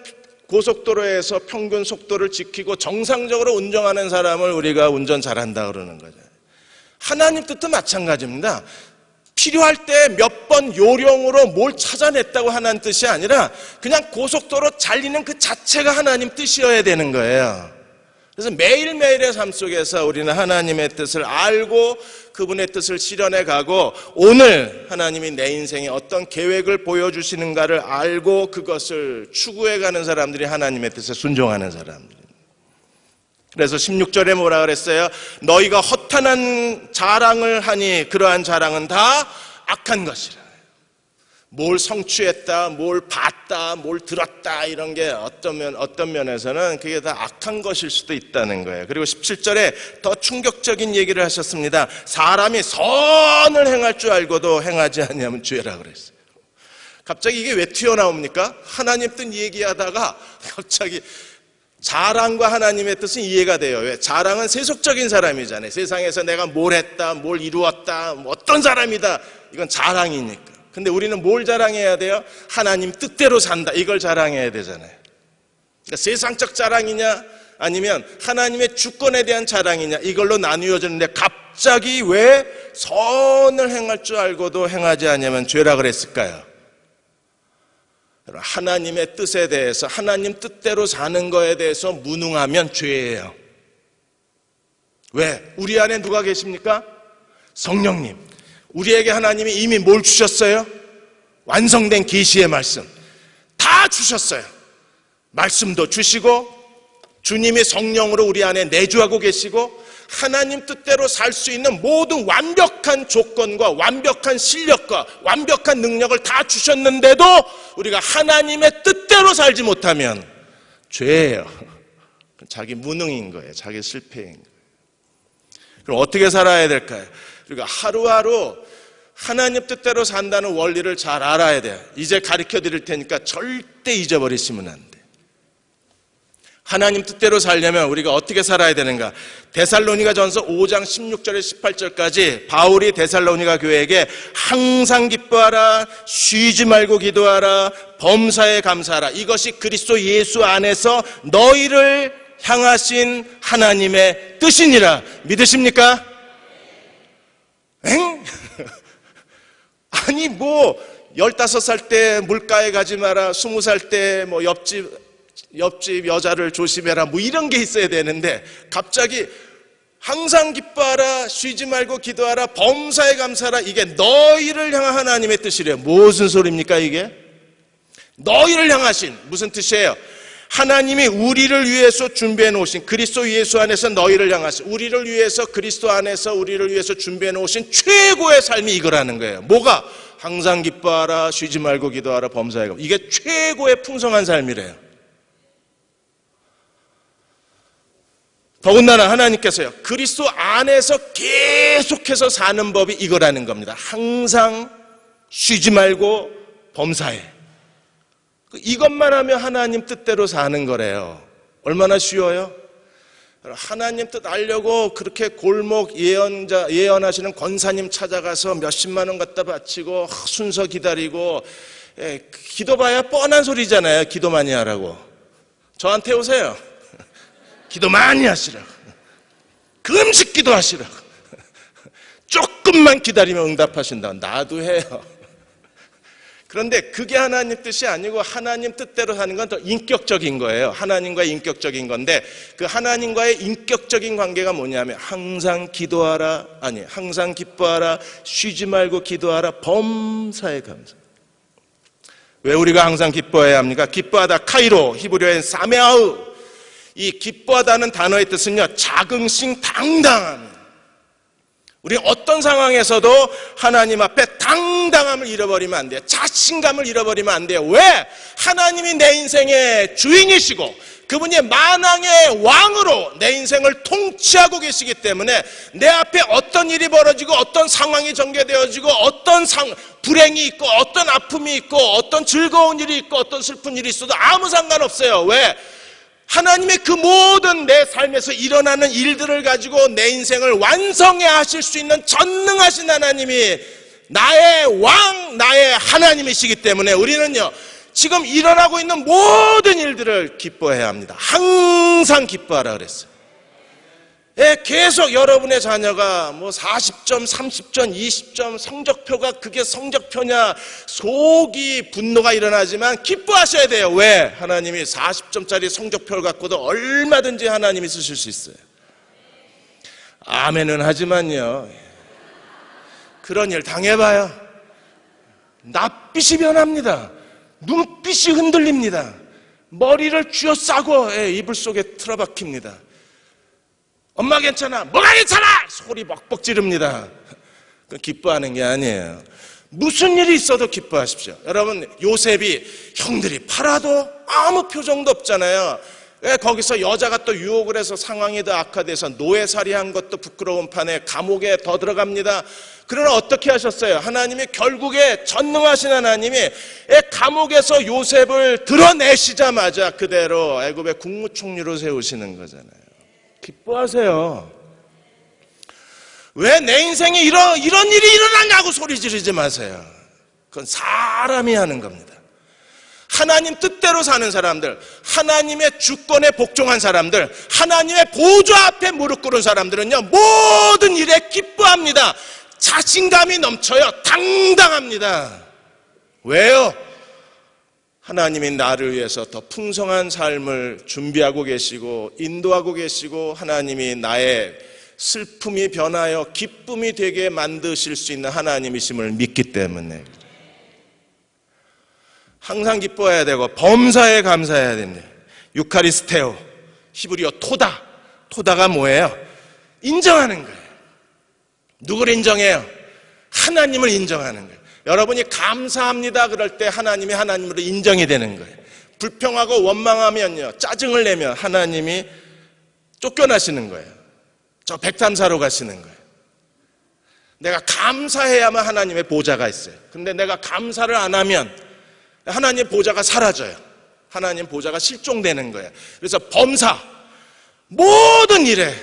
고속도로에서 평균 속도를 지키고 정상적으로 운전하는 사람을 우리가 운전 잘한다 그러는 거죠. 하나님 뜻도 마찬가지입니다. 필요할 때 몇 번 요령으로 뭘 찾아냈다고 하는 뜻이 아니라 그냥 고속도로 달리는 그 자체가 하나님 뜻이어야 되는 거예요. 그래서 매일매일의 삶 속에서 우리는 하나님의 뜻을 알고 그분의 뜻을 실현해 가고 오늘 하나님이 내 인생에 어떤 계획을 보여주시는가를 알고 그것을 추구해 가는 사람들이 하나님의 뜻에 순종하는 사람들입니다. 그래서 16절에 뭐라 그랬어요? 너희가 허탄한 자랑을 하니 그러한 자랑은 다 악한 것이라. 뭘 성취했다, 뭘 봤다, 뭘 들었다 이런 게 어떤 면에서는 그게 다 악한 것일 수도 있다는 거예요. 그리고 17절에 더 충격적인 얘기를 하셨습니다. 사람이 선을 행할 줄 알고도 행하지 아니하면 죄라 그랬어요. 갑자기 이게 왜 튀어나옵니까? 하나님 뜻 얘기하다가 갑자기 자랑과 하나님의 뜻은 이해가 돼요. 왜? 자랑은 세속적인 사람이잖아요. 세상에서 내가 뭘 했다, 뭘 이루었다, 어떤 사람이다. 이건 자랑이니까. 근데 우리는 뭘 자랑해야 돼요? 하나님 뜻대로 산다. 이걸 자랑해야 되잖아요. 그러니까 세상적 자랑이냐 아니면 하나님의 주권에 대한 자랑이냐 이걸로 나뉘어지는데 갑자기 왜 선을 행할 줄 알고도 행하지 않으면 죄라 그랬을까요? 하나님의 뜻에 대해서 하나님 뜻대로 사는 거에 대해서 무능하면 죄예요. 왜? 우리 안에 누가 계십니까? 성령님. 우리에게 하나님이 이미 뭘 주셨어요? 완성된 계시의 말씀 다 주셨어요. 말씀도 주시고 주님이 성령으로 우리 안에 내주하고 계시고 하나님 뜻대로 살 수 있는 모든 완벽한 조건과 완벽한 실력과 완벽한 능력을 다 주셨는데도 우리가 하나님의 뜻대로 살지 못하면 죄예요. 자기 무능인 거예요. 자기 실패인 거예요. 그럼 어떻게 살아야 될까요? 우리가 하루하루 하나님 뜻대로 산다는 원리를 잘 알아야 돼요. 이제 가르쳐 드릴 테니까 절대 잊어버리시면 안 돼요. 하나님 뜻대로 살려면 우리가 어떻게 살아야 되는가? 데살로니가전서 5장 16절에서 18절까지 바울이 데살로니가 교회에게 항상 기뻐하라, 쉬지 말고 기도하라, 범사에 감사하라. 이것이 그리스도 예수 안에서 너희를 향하신 하나님의 뜻이니라. 믿으십니까? 엥? 아니 15살 때 물가에 가지 마라, 20살 때 옆집 여자를 조심해라 이런 게 있어야 되는데 갑자기 항상 기뻐하라, 쉬지 말고 기도하라, 범사에 감사하라. 이게 너희를 향한 하나님의 뜻이래요. 무슨 소리입니까 이게? 너희를 향하신, 무슨 뜻이에요? 하나님이 우리를 위해서 준비해 놓으신, 그리스도 예수 안에서 너희를 향하신, 우리를 위해서, 그리스도 안에서 우리를 위해서 준비해 놓으신 최고의 삶이 이거라는 거예요. 뭐가? 항상 기뻐하라, 쉬지 말고 기도하라, 범사에 감. 이게 최고의 풍성한 삶이래요. 더군다나 하나님께서요, 그리스도 안에서 계속해서 사는 법이 이거라는 겁니다. 항상 쉬지 말고 범사에. 이것만 하면 하나님 뜻대로 사는 거래요. 얼마나 쉬워요? 하나님 뜻 알려고 그렇게 골목 예언하시는 권사님 찾아가서 몇십만 원 갖다 바치고 순서 기다리고, 기도봐야 뻔한 소리잖아요. 기도 많이 하라고. 저한테 오세요. 기도 많이 하시라고. 금식 기도하시라고. 조금만 기다리면 응답하신다. 나도 해요. 그런데 그게 하나님 뜻이 아니고 하나님 뜻대로 사는 건 더 인격적인 거예요. 하나님과의 인격적인 건데, 그 하나님과의 인격적인 관계가 뭐냐면 항상 기도하라, 아니 항상 기뻐하라, 쉬지 말고 기도하라, 범사에 감사. 왜 우리가 항상 기뻐해야 합니까? 기뻐하다, 카이로, 히브리어엔 사메아우. 이 기뻐하다는 단어의 뜻은요, 자긍심, 당당함. 우리는 어떤 상황에서도 하나님 앞에 당당함을 잃어버리면 안 돼요. 자신감을 잃어버리면 안 돼요. 왜? 하나님이 내 인생의 주인이시고 그분이 만왕의 왕으로 내 인생을 통치하고 계시기 때문에 내 앞에 어떤 일이 벌어지고 어떤 상황이 전개되어지고 어떤 불행이 있고 어떤 아픔이 있고 어떤 즐거운 일이 있고 어떤 슬픈 일이 있어도 아무 상관없어요. 왜? 하나님의 그 모든 내 삶에서 일어나는 일들을 가지고 내 인생을 완성해 하실 수 있는 전능하신 하나님이 나의 왕, 나의 하나님이시기 때문에 우리는요, 지금 일어나고 있는 모든 일들을 기뻐해야 합니다. 항상 기뻐하라 그랬어요. 계속 여러분의 자녀가 뭐 40점, 30점, 20점 성적표가 그게 성적표냐 속이 분노가 일어나지만 기뻐하셔야 돼요. 왜? 하나님이 40점짜리 성적표를 갖고도 얼마든지 하나님이 쓰실 수 있어요. 아멘은 하지만요, 그런 일 당해봐요. 낯빛이 변합니다. 눈빛이 흔들립니다. 머리를 쥐어싸고 이불 속에 틀어박힙니다. 엄마 괜찮아? 뭐가 괜찮아? 소리 벅벅 지릅니다. 기뻐하는 게 아니에요. 무슨 일이 있어도 기뻐하십시오. 여러분, 요셉이 형들이 팔아도 아무 표정도 없잖아요. 거기서 여자가 또 유혹을 해서 상황이 더 악화돼서 노예살이한 것도 부끄러운 판에 감옥에 더 들어갑니다. 그러나 어떻게 하셨어요? 하나님이 결국에 전능하신 하나님이 감옥에서 요셉을 드러내시자마자 그대로 애굽의 국무총리로 세우시는 거잖아요. 기뻐하세요. 왜 내 인생에 이런 일이 일어나냐고 소리 지르지 마세요. 그건 사람이 하는 겁니다. 하나님 뜻대로 사는 사람들, 하나님의 주권에 복종한 사람들, 하나님의 보좌 앞에 무릎 꿇은 사람들은요, 모든 일에 기뻐합니다. 자신감이 넘쳐요. 당당합니다. 왜요? 하나님이 나를 위해서 더 풍성한 삶을 준비하고 계시고 인도하고 계시고 하나님이 나의 슬픔이 변하여 기쁨이 되게 만드실 수 있는 하나님이심을 믿기 때문에 항상 기뻐해야 되고 범사에 감사해야 됩니다. 유카리스테오, 히브리어 토다. 토다가 뭐예요? 인정하는 거예요. 누구를 인정해요? 하나님을 인정하는 거예요. 여러분이 감사합니다 그럴 때 하나님이 하나님으로 인정이 되는 거예요. 불평하고 원망하면요, 짜증을 내면 하나님이 쫓겨나시는 거예요. 저 백탐사로 가시는 거예요. 내가 감사해야만 하나님의 보좌가 있어요. 근데 내가 감사를 안 하면 하나님의 보좌가 사라져요. 하나님 보좌가 실종되는 거예요. 그래서 범사, 모든 일에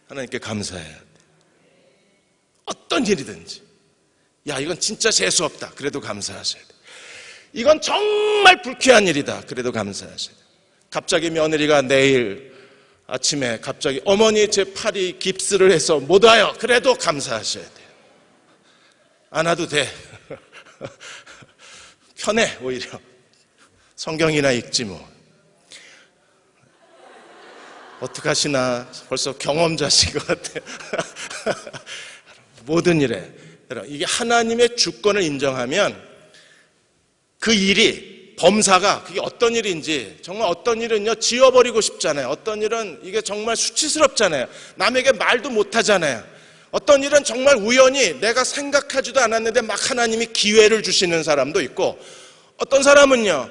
하나님께 감사해야 돼요. 어떤 일이든지. 야, 이건 진짜 재수없다. 그래도 감사하셔야 돼요. 이건 정말 불쾌한 일이다. 그래도 감사하셔야 돼요. 갑자기 며느리가 내일 아침에 갑자기 어머니 제 팔이 깁스를 해서 못 와요. 그래도 감사하셔야 돼요. 안 와도 돼. 편해 오히려. 성경이나 읽지 뭐. 어떡하시나 벌써 경험자신 것 같아요. 모든 일에 이게 하나님의 주권을 인정하면 그 일이 범사가 그게 어떤 일인지, 정말 어떤 일은요 지워버리고 싶잖아요. 어떤 일은 이게 정말 수치스럽잖아요. 남에게 말도 못하잖아요. 어떤 일은 정말 우연히 내가 생각하지도 않았는데 막 하나님이 기회를 주시는 사람도 있고, 어떤 사람은요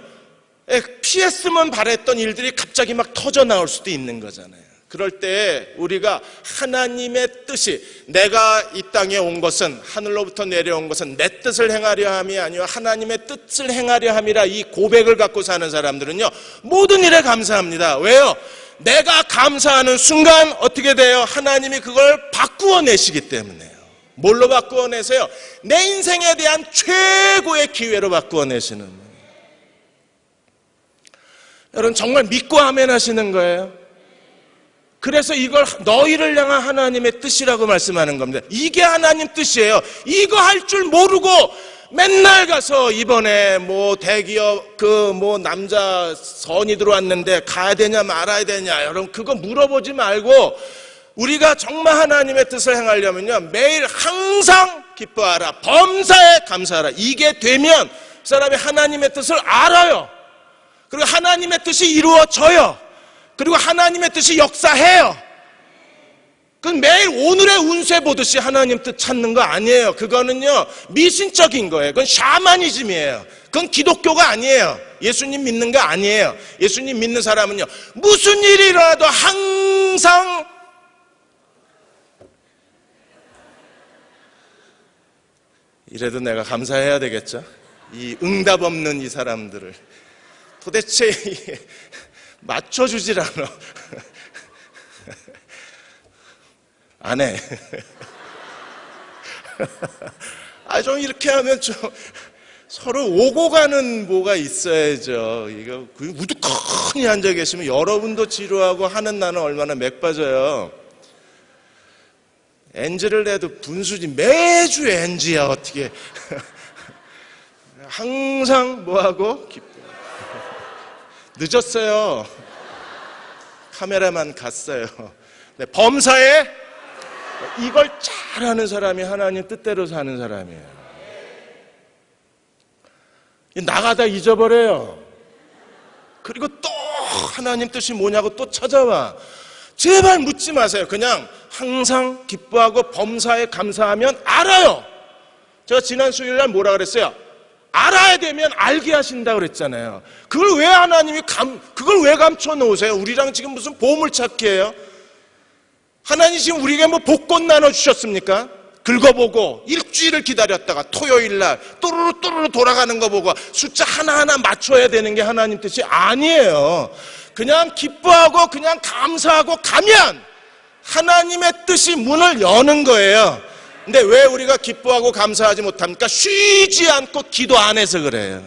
피했으면 바랬던 일들이 갑자기 막 터져 나올 수도 있는 거잖아요. 그럴 때 우리가 하나님의 뜻이, 내가 이 땅에 온 것은, 하늘로부터 내려온 것은 내 뜻을 행하려 함이 아니요 하나님의 뜻을 행하려 함이라, 이 고백을 갖고 사는 사람들은요 모든 일에 감사합니다. 왜요? 내가 감사하는 순간 어떻게 돼요? 하나님이 그걸 바꾸어 내시기 때문에요. 뭘로 바꾸어 내세요? 내 인생에 대한 최고의 기회로 바꾸어 내시는. 여러분 정말 믿고 아멘 하시는 거예요. 그래서 이걸 너희를 향한 하나님의 뜻이라고 말씀하는 겁니다. 이게 하나님 뜻이에요. 이거 할 줄 모르고 맨날 가서 이번에 뭐 대기업 남자 선이 들어왔는데 가야 되냐 말아야 되냐, 여러분 그거 물어보지 말고 우리가 정말 하나님의 뜻을 행하려면요 매일 항상 기뻐하라, 범사에 감사하라. 이게 되면 그 사람이 하나님의 뜻을 알아요. 그리고 하나님의 뜻이 이루어져요. 그리고 하나님의 뜻이 역사해요. 그건 매일 오늘의 운세 보듯이 하나님 뜻 찾는 거 아니에요. 그거는요 미신적인 거예요. 그건 샤머니즘이에요. 그건 기독교가 아니에요. 예수님 믿는 거 아니에요. 예수님 믿는 사람은요 무슨 일이 일어나도 항상 이래도 내가 감사해야 되겠죠. 이 응답 없는 이 사람들을 도대체 맞춰주질 않아. 안 해. 좀 이렇게 하면 좀 서로 오고 가는 뭐가 있어야죠. 이거 우두커니 앉아 계시면 여러분도 지루하고 하는 나는 얼마나 맥 빠져요. NG를 내도 분수지 매주 NG야 어떻게. 항상 뭐하고? 늦었어요. 카메라만 갔어요. 네, 범사에 이걸 잘하는 사람이 하나님 뜻대로 사는 사람이에요. 나가다 잊어버려요. 그리고 또 하나님 뜻이 뭐냐고 또 찾아와. 제발 묻지 마세요. 그냥 항상 기뻐하고 범사에 감사하면 알아요. 제가 지난 수요일날 뭐라 그랬어요? 알아야 되면 알게 하신다고 그랬잖아요. 그걸 왜 하나님이 그걸 왜 감춰 놓으세요? 우리랑 지금 무슨 보물찾기예요? 하나님 지금 우리에게 뭐 복권 나눠주셨습니까? 긁어보고 일주일을 기다렸다가 토요일날 또르르 돌아가는 거 보고 숫자 하나하나 맞춰야 되는 게 하나님 뜻이 아니에요. 그냥 기뻐하고 그냥 감사하고 가면 하나님의 뜻이 문을 여는 거예요. 근데 왜 우리가 기뻐하고 감사하지 못합니까? 쉬지 않고 기도 안 해서 그래요.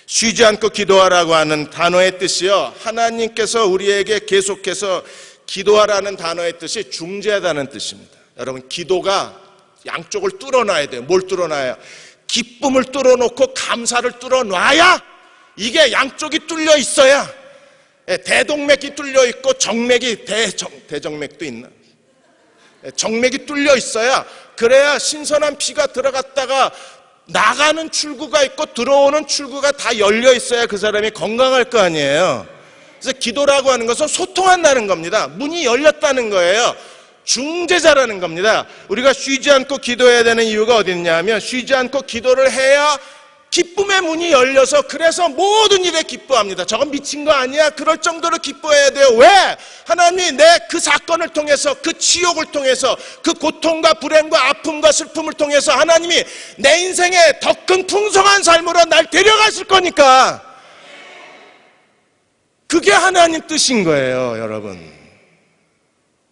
쉬지 않고 기도하라고 하는 단어의 뜻이요, 하나님께서 우리에게 계속해서 기도하라는 단어의 뜻이 중재하다는 뜻입니다. 여러분 기도가 양쪽을 뚫어놔야 돼요. 뭘 뚫어놔야? 기쁨을 뚫어놓고 감사를 뚫어놔야, 이게 양쪽이 뚫려 있어야, 대동맥이 뚫려 있고 정맥이 대정맥도 있나? 정맥이 뚫려 있어야, 그래야 신선한 피가 들어갔다가 나가는 출구가 있고 들어오는 출구가 다 열려 있어야 그 사람이 건강할 거 아니에요. 그래서 기도라고 하는 것은 소통한다는 겁니다. 문이 열렸다는 거예요. 중재자라는 겁니다. 우리가 쉬지 않고 기도해야 되는 이유가 어디 있냐면, 쉬지 않고 기도를 해야 기쁨의 문이 열려서, 그래서 모든 일에 기뻐합니다. 저건 미친 거 아니야? 그럴 정도로 기뻐해야 돼요. 왜? 하나님이 내 그 사건을 통해서, 그 치욕을 통해서, 그 고통과 불행과 아픔과 슬픔을 통해서 하나님이 내 인생에 더 큰 풍성한 삶으로 날 데려가실 거니까. 그게 하나님 뜻인 거예요, 여러분.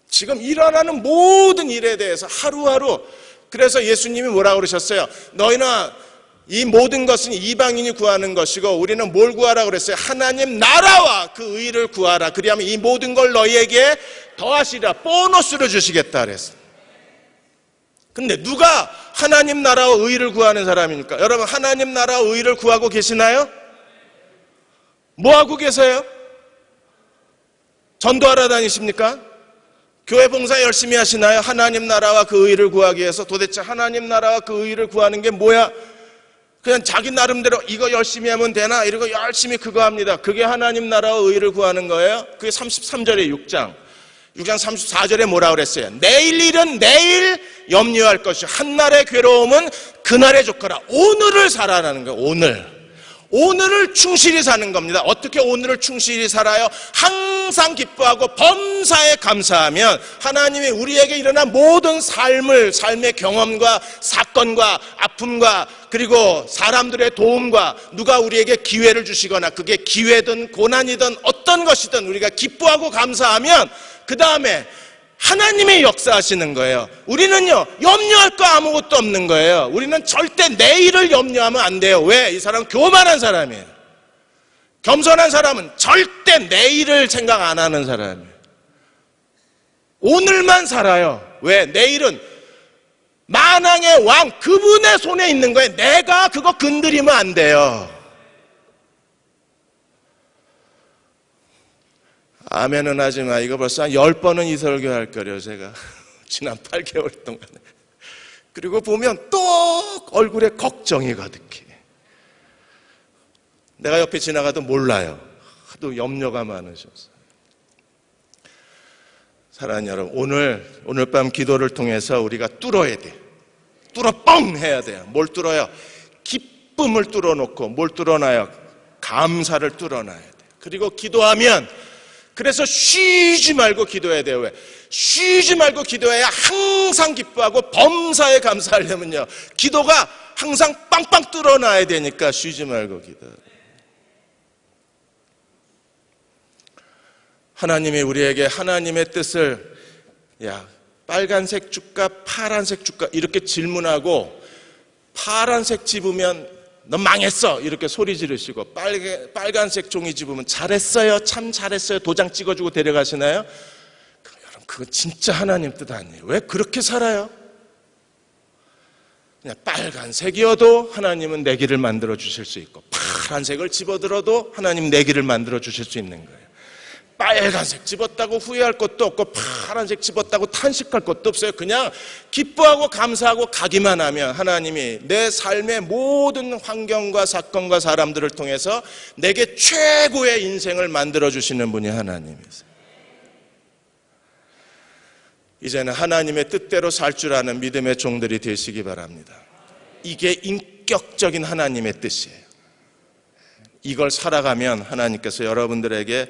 지금 일어나는 모든 일에 대해서 하루하루, 그래서 예수님이 뭐라고 그러셨어요? 너희나 이 모든 것은 이방인이 구하는 것이고 우리는 뭘 구하라 그랬어요? 하나님 나라와 그 의를 구하라. 그리하면 이 모든 걸 너희에게 더하시리라. 보너스로 주시겠다 그랬어요. 근데 누가 하나님 나라와 의를 구하는 사람입니까? 여러분 하나님 나라와 의를 구하고 계시나요? 뭐 하고 계세요? 전도하러 다니십니까? 교회 봉사 열심히 하시나요? 하나님 나라와 그 의를 구하기 위해서. 도대체 하나님 나라와 그 의를 구하는 게 뭐야? 그냥 자기 나름대로 이거 열심히 하면 되나 이러고 열심히 그거 합니다. 그게 하나님 나라와 의를 구하는 거예요. 그게 33절에 6장 34절에 뭐라 그랬어요? 내일 일은 내일 염려할 것이 한날의 괴로움은 그날에 좋거라. 오늘을 살아라는 거예요. 오늘을 충실히 사는 겁니다. 어떻게 오늘을 충실히 살아요? 항상 기뻐하고 범사에 감사하면 하나님이 우리에게 일어난 모든 삶의 경험과 사건과 아픔과 그리고 사람들의 도움과 누가 우리에게 기회를 주시거나 그게 기회든 고난이든 어떤 것이든 우리가 기뻐하고 감사하면 그 다음에 하나님의 역사하시는 거예요. 우리는요, 염려할 거 아무것도 없는 거예요. 우리는 절대 내일을 염려하면 안 돼요. 왜? 이 사람은 교만한 사람이에요. 겸손한 사람은 절대 내일을 생각 안 하는 사람이에요. 오늘만 살아요. 왜? 내일은 만왕의 왕, 그분의 손에 있는 거예요. 내가 그거 건드리면 안 돼요. 아멘은 하지만 이거 벌써 한 10번은 이 설교할 거래요, 제가. 지난 8개월 동안에. 그리고 보면 또 얼굴에 걱정이 가득해. 내가 옆에 지나가도 몰라요. 하도 염려가 많으셔서. 사랑하는 여러분, 오늘 밤 기도를 통해서 우리가 뚫어야 돼. 뚫어 뻥 해야 돼요. 뭘 뚫어요? 기쁨을 뚫어놓고 뭘 뚫어놔요? 감사를 뚫어놔야 돼요. 그리고 기도하면 그래서 쉬지 말고 기도해야 돼요. 왜? 쉬지 말고 기도해야 항상 기뻐하고 범사에 감사하려면요, 기도가 항상 빵빵 뚫어놔야 되니까 쉬지 말고 기도해요. 하나님이 우리에게 하나님의 뜻을 빨간색 줄까 파란색 줄까 이렇게 질문하고 파란색 집으면 너 망했어 이렇게 소리 지르시고 빨간색 종이 집으면 잘했어요, 참 잘했어요 도장 찍어주고 데려가시나요? 여러분, 그거 진짜 하나님 뜻 아니에요. 왜 그렇게 살아요? 그냥 빨간색이어도 하나님은 내 길을 만들어 주실 수 있고 파란색을 집어들어도 하나님 내 길을 만들어 주실 수 있는 거예요. 빨간색 집었다고 후회할 것도 없고 파란색 집었다고 탄식할 것도 없어요. 그냥 기뻐하고 감사하고 가기만 하면 하나님이 내 삶의 모든 환경과 사건과 사람들을 통해서 내게 최고의 인생을 만들어주시는 분이 하나님이세요. 이제는 하나님의 뜻대로 살 줄 아는 믿음의 종들이 되시기 바랍니다. 이게 인격적인 하나님의 뜻이에요. 이걸 살아가면 하나님께서 여러분들에게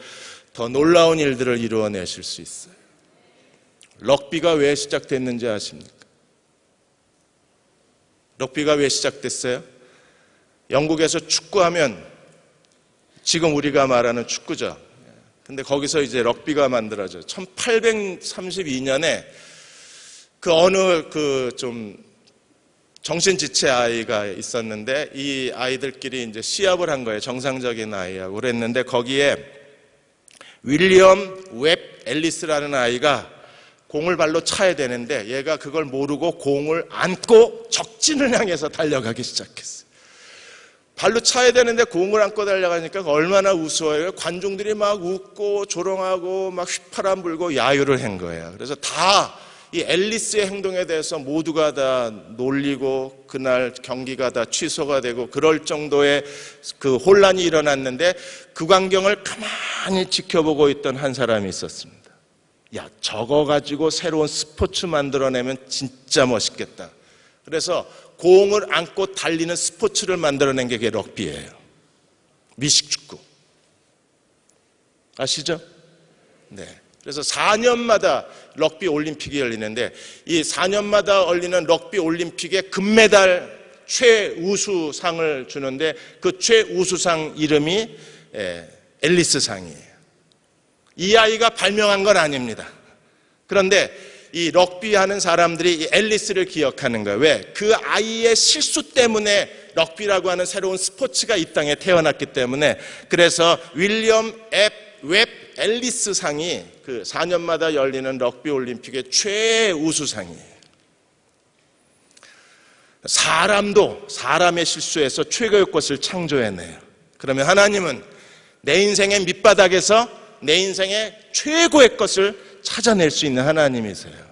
더 놀라운 일들을 이루어내실 수 있어요. 럭비가 왜 시작됐는지 아십니까? 럭비가 왜 시작됐어요? 영국에서 축구하면 지금 우리가 말하는 축구죠. 근데 거기서 이제 럭비가 만들어져요. 1832년에 좀 정신지체 아이가 있었는데 이 아이들끼리 이제 시합을 한 거예요. 정상적인 아이하고 그랬는데 거기에 윌리엄 웹 앨리스라는 아이가 공을 발로 차야 되는데 얘가 그걸 모르고 공을 안고 적진을 향해서 달려가기 시작했어요. 발로 차야 되는데 공을 안고 달려가니까 얼마나 우스워요. 관중들이 막 웃고 조롱하고 막 휘파람 불고 야유를 한 거예요. 그래서 다 이 앨리스의 행동에 대해서 모두가 다 놀리고 그날 경기가 다 취소가 되고 그럴 정도의 그 혼란이 일어났는데 그 광경을 가만히 지켜보고 있던 한 사람이 있었습니다. 야, 저거 가지고 새로운 스포츠 만들어내면 진짜 멋있겠다. 그래서 공을 안고 달리는 스포츠를 만들어낸 게 럭비예요. 미식축구. 아시죠? 네. 그래서 4년마다 럭비 올림픽이 열리는데 이 4년마다 열리는 럭비 올림픽에 금메달 최우수상을 주는데 그 최우수상 이름이 앨리스상이에요. 이 아이가 발명한 건 아닙니다. 그런데 이 럭비 하는 사람들이 이 앨리스를 기억하는 거예요. 왜? 그 아이의 실수 때문에 럭비라고 하는 새로운 스포츠가 이 땅에 태어났기 때문에 그래서 윌리엄 웹 앨리스 상이 그 4년마다 열리는 럭비 올림픽의 최우수상이에요. 사람도 사람의 실수에서 최고의 것을 창조해내요. 그러면 하나님은 내 인생의 밑바닥에서 내 인생의 최고의 것을 찾아낼 수 있는 하나님이세요.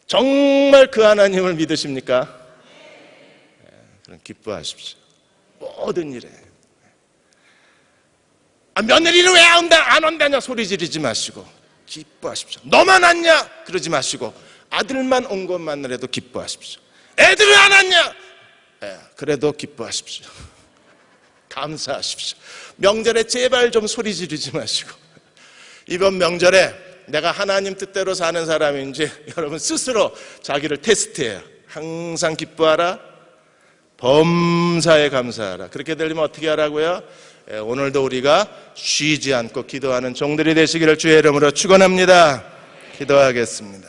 정말 그 하나님을 믿으십니까? 그럼 기뻐하십시오. 모든 일에. 며느리는 왜 안 온다냐 소리 지르지 마시고 기뻐하십시오. 너만 왔냐 그러지 마시고 아들만 온 것만으로도 기뻐하십시오. 애들은 안 왔냐 그래도 기뻐하십시오. 감사하십시오. 명절에 제발 좀 소리 지르지 마시고 이번 명절에 내가 하나님 뜻대로 사는 사람인지 여러분 스스로 자기를 테스트해요. 항상 기뻐하라, 범사에 감사하라. 그렇게 되려면 어떻게 하라고요? 오늘도 우리가 쉬지 않고 기도하는 종들이 되시기를 주의 이름으로 축원합니다. 기도하겠습니다.